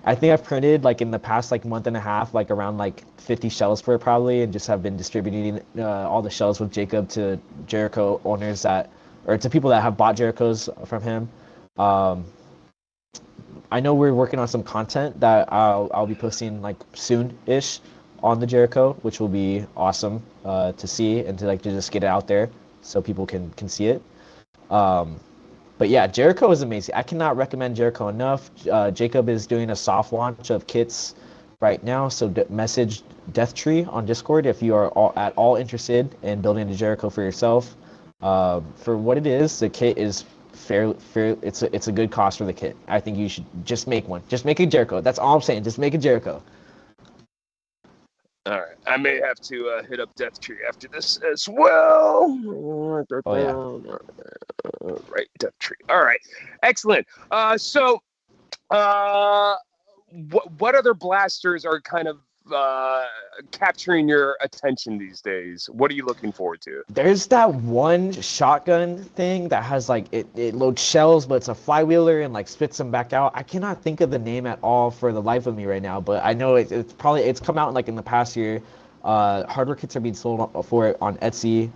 I think I've printed like in the past like month and a half like around like 50 shells for it probably, and just have been distributing all the shells with Jacob to Jericho owners or to people that have bought Jerichos from him. I know we're working on some content that I'll be posting like soon-ish on the Jericho, which will be awesome to see and to just get it out there so people can see it. But yeah, Jericho is amazing. I cannot recommend Jericho enough. Jacob is doing a soft launch of kits right now, so message Death Tree on Discord if you are at all interested in building a Jericho for yourself. For what it is, the kit is fair. It's a good cost for the kit. I think you should just make one. Just make a Jericho. That's all I'm saying. Just make a Jericho. All right, I may have to hit up Death Tree after this as well. Oh yeah. Right, Death Tree. All right, excellent. So, what other blasters are kind of capturing your attention these days? What are you looking forward to? There's that one shotgun thing that has like it loads shells, but it's a flywheeler and like spits them back out. I cannot think of the name at all for the life of me right now, but I know it's come out like in the past year. Hardware kits are being sold for it on Etsy.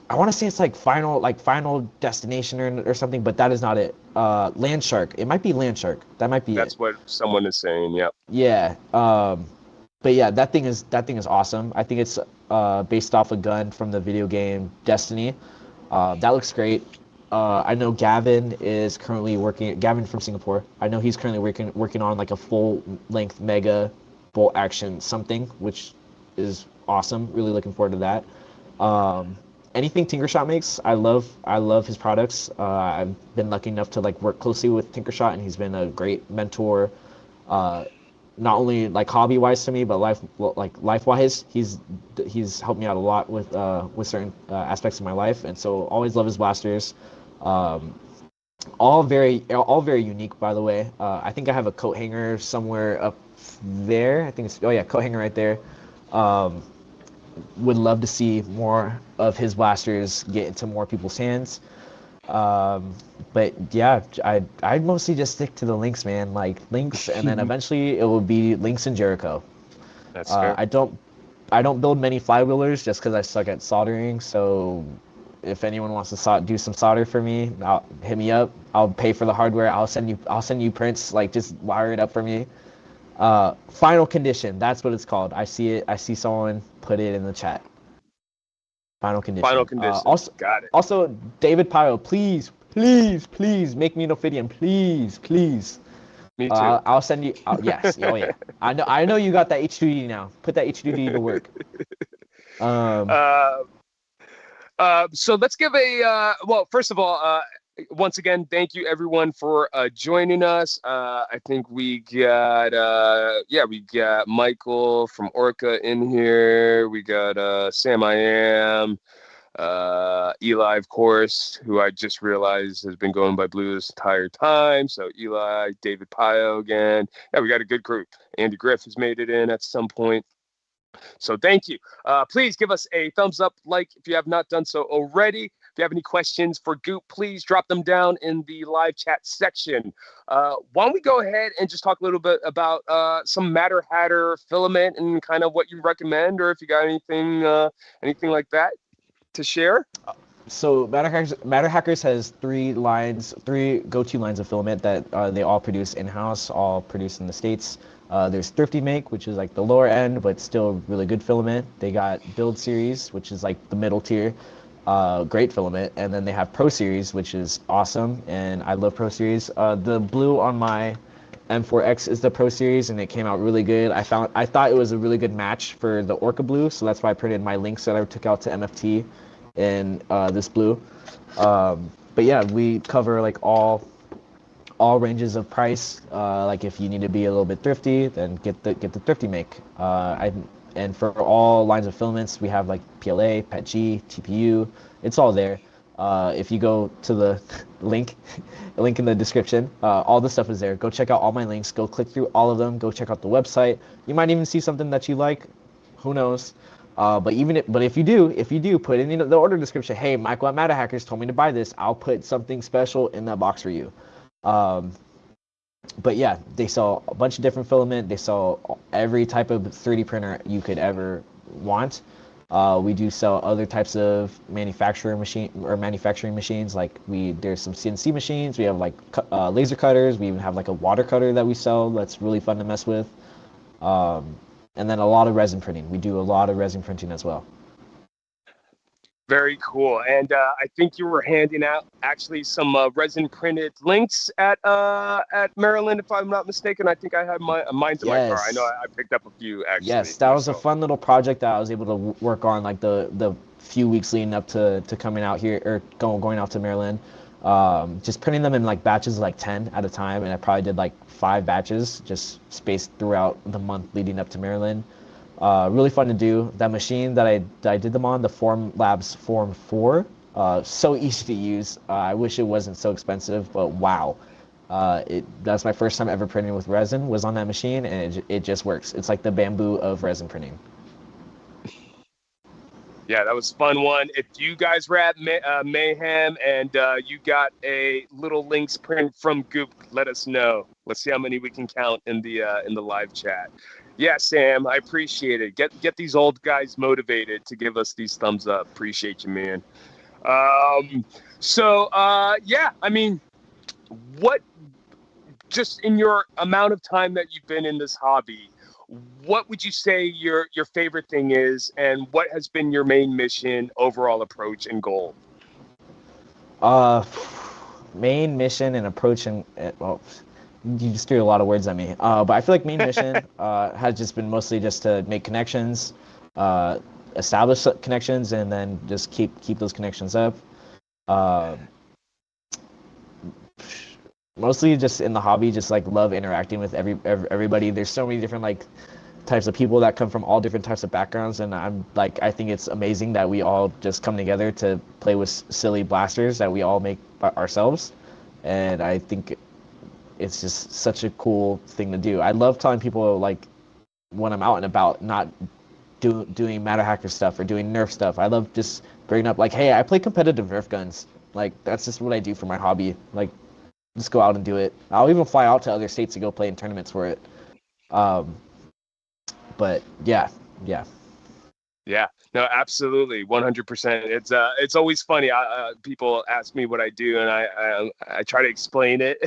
I want to say it's like Final Destination or something, but that is not it. Landshark. It might be Landshark. That might be That's what someone is saying. Yep. Yeah. But yeah, that thing is awesome. I think it's based off a gun from the video game Destiny. That looks great. I know Gavin from Singapore. I know he's currently working on like a full length mega bolt action something, which is awesome. Really looking forward to that. Anything Tinkershot makes, I love his products. I've been lucky enough to like work closely with Tinkershot, and he's been a great mentor. Not only like hobby wise to me, but life wise, he's helped me out a lot with certain aspects of my life, and so always love his blasters. All very unique, by the way. I think I have a coat hanger somewhere up there. I think it's coat hanger right there. Would love to see more of his blasters get into more people's hands. But yeah, I'd mostly just stick to the Lynx, man. Like Lynx, and then eventually it will be Lynx and Jericho. That's fair. I don't build many flywheelers just because I suck at soldering. So if anyone wants to do some solder for me, hit me up. I'll pay for the hardware. I'll send you prints. Like just wire it up for me. Final Condition. That's what it's called. I see someone put it in the chat. Final Condition. Final Condition. Got it. Also, David Pyle, please make me an Ophidian. Please. Me too. I'll send you. Yes. Oh yeah. I know you got that H2D now. Put that H2D to work. So let's give well, first of all, once again, thank you everyone for joining us. I think we got Michael from Orca in here. We got Sam I Am, Eli, of course, who I just realized has been going by Blue this entire time. So Eli, David Pio again. Yeah, we got a good group. Andy Griff has made it in at some point. So thank you. Please give us a thumbs up, like if you have not done so already. If you have any questions for Goop, please drop them down in the live chat section. Why don't we go ahead and just talk a little bit about some Matter Hatter filament and kind of what you recommend, or if you got anything like that to share? So Matter Hackers has three go-to lines of filament that they all produce in-house, all produced in the States. There's Thrifty Make, which is like the lower end, but still really good filament. They got Build Series, which is like the middle tier. Great filament. And then they have Pro Series, which is awesome, and I love Pro Series. The blue on my M4X is the Pro Series, and it came out really good. I thought it was a really good match for the Orca blue, so that's why I printed my links that I took out to MFT in this blue. But yeah, we cover like all ranges of price. Like if you need to be a little bit thrifty, then get the thrifty make. And for all lines of filaments, we have like PLA, PETG, TPU. It's all there. If you go to the link, link in the description, all the stuff is there. Go check out all my links. Go click through all of them. Go check out the website. You might even see something that you like. Who knows? But if you do put in the order description, hey, Michael at Meta Hackers told me to buy this. I'll put something special in that box for you. But yeah, they sell a bunch of different filament. They sell every type of 3D printer you could ever want. We do sell other types of manufacturing machines. Like there's some CNC machines. We have like laser cutters. We even have like a water cutter that we sell. That's really fun to mess with. And then a lot of resin printing. We do a lot of resin printing as well. Very cool. And I think you were handing out actually some resin printed links at Maryland, if I'm not mistaken. I think I had mine to my car. I know I picked up a few actually. Yes, that was a fun little project that I was able to work on like the few weeks leading up to coming out here or going out to Maryland. Just printing them in like batches of like 10 at a time, and I probably did like 5 batches just spaced throughout the month leading up to Maryland. Really fun to do. That machine that I did them on, the Formlabs Form 4, so easy to use. I wish it wasn't so expensive, but wow. That's my first time ever printing with resin, was on that machine, and it just works. It's like the Bamboo of resin printing. Yeah, that was a fun one. If you guys were at Mayhem and you got a little links print from Goop, let us know. Let's see how many we can count in the live chat. Yeah, Sam, I appreciate it. Get these old guys motivated to give us these thumbs up. Appreciate you, man. Yeah, I mean, what, just in your amount of time that you've been in this hobby, what would you say your favorite thing is, and what has been your main mission, overall approach, and goal? Main mission and approach and well, you just threw a lot of words at me. But I feel like main mission has just been mostly just to make connections, establish connections, and then just keep those connections up. Mostly just in the hobby, just like love interacting with everybody. There's so many different like types of people that come from all different types of backgrounds, and I think it's amazing that we all just come together to play with silly blasters that we all make by ourselves. And I think it's just such a cool thing to do. I love telling people, like, when I'm out and about, not doing Meta Hacker stuff or doing Nerf stuff. I love just bringing up, like, hey, I play competitive Nerf guns. Like, that's just what I do for my hobby. Like, just go out and do it. I'll even fly out to other states to go play in tournaments for it. But yeah. Yeah, no, absolutely, 100%. It's always funny. People ask me what I do, and I try to explain it,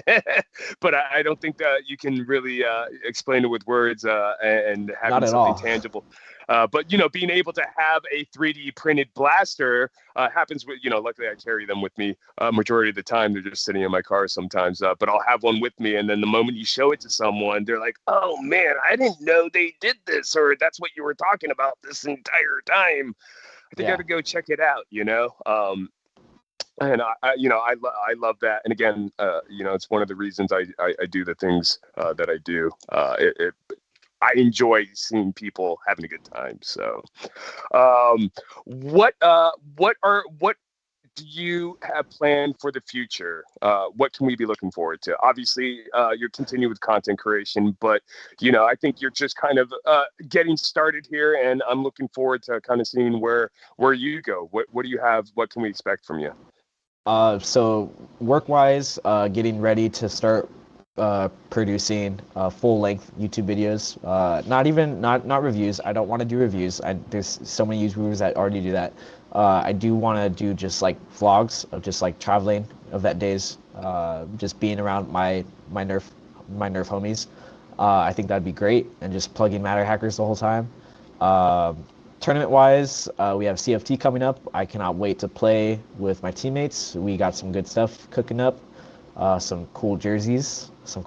but I don't think that you can really explain it with words and having something tangible. But being able to have a 3D printed blaster happens with, luckily I carry them with me majority of the time. They're just sitting in my car sometimes, but I'll have one with me. And then the moment you show it to someone, they're like, oh man, I didn't know they did this, or that's what you were talking about this entire time. I think I got to go check it out, and I love that. And again, it's one of the reasons I do the things that I do. I enjoy seeing people having a good time. So, what do you have planned for the future? What can we be looking forward to? Obviously, you're continuing with content creation, but I think you're just kind of getting started here, and I'm looking forward to kind of seeing where you go. What do you have? What can we expect from you? So work-wise, getting ready to start producing full-length YouTube videos. Not reviews. I don't want to do reviews. There's so many YouTubers that already do that. I do want to do just like vlogs of just like traveling of that days, just being around my Nerf homies. I think that'd be great, and just plugging Meta Hackers the whole time. Tournament-wise, we have CFT coming up. I cannot wait to play with my teammates. We got some good stuff cooking up. Some cool jerseys, so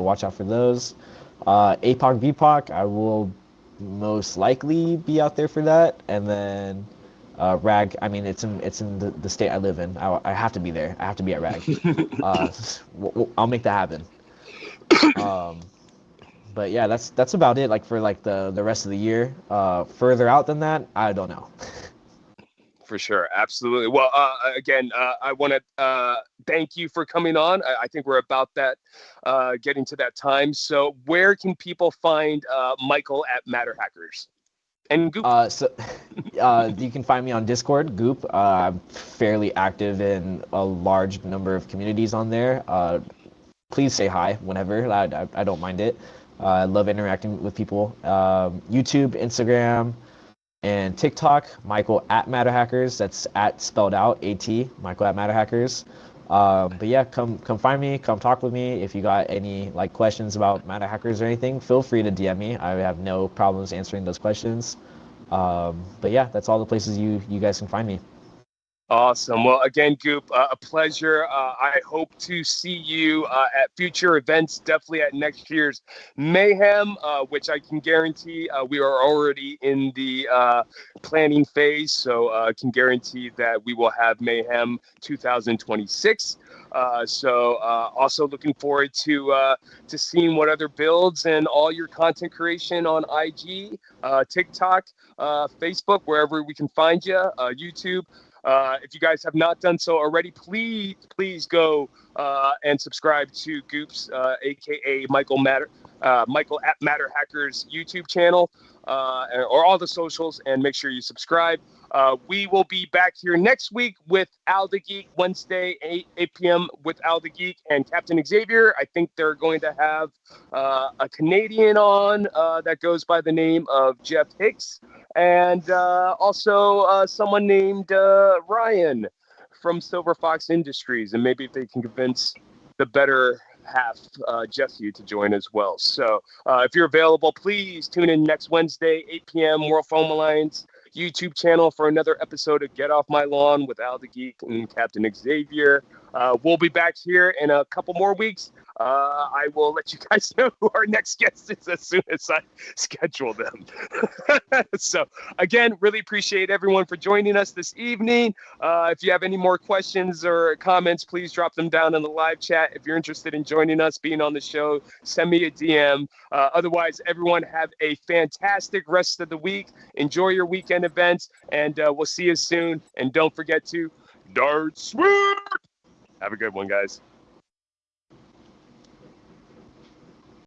watch out for those. APOC VPOC, I will most likely be out there for that. And then RAG. I mean, it's in the state I live in. I have to be there. I have to be at RAG. Uh, I'll make that happen. Um, but yeah, that's about it. Like for like the rest of the year. Further out than that, I don't know. For sure, absolutely. Well, again, I want to thank you for coming on. I think we're about that, getting to that time. So, where can people find Michael at Matter Hackers and Goop? So you can find me on Discord, Goop. I'm fairly active in a large number of communities on there. Please say hi whenever. I don't mind it. I love interacting with people. YouTube, Instagram, and TikTok, Michael at MatterHackers. That's at spelled out, AT, Michael at MatterHackers. But yeah, come find me, come talk with me. If you got any like questions about MatterHackers or anything, feel free to DM me. I have no problems answering those questions. But yeah, that's all the places you guys can find me. Awesome. Well, again, Goop, a pleasure. I hope to see you at future events, definitely at next year's Mayhem, which I can guarantee we are already in the planning phase. So I can guarantee that we will have Mayhem 2026. Also looking forward to seeing what other builds and all your content creation on IG, TikTok, Facebook, wherever we can find you, YouTube. If you guys have not done so already, please go and subscribe to Goops, aka Michael at Matter Hackers YouTube channel, or all the socials, and make sure you subscribe. We will be back here next week with Al the Geek, Wednesday, 8 p.m. with Al the Geek and Captain Xavier. I think they're going to have a Canadian on that goes by the name of Jeff Hicks, and also someone named Ryan from Silver Fox Industries, and maybe if they can convince the better half, Jesse, to join as well. So if you're available, please tune in next Wednesday, 8 p.m. World Foam Alliance YouTube channel for another episode of Get Off My Lawn with Al the Geek and Captain Xavier. We'll be back here in a couple more weeks. I will let you guys know who our next guest is as soon as I schedule them. So, again, really appreciate everyone for joining us this evening. If you have any more questions or comments, please drop them down in the live chat. If you're interested in joining us, being on the show, send me a DM. Otherwise, everyone have a fantastic rest of the week. Enjoy your weekend events, and we'll see you soon. And don't forget to dart sweet. Have a good one, guys.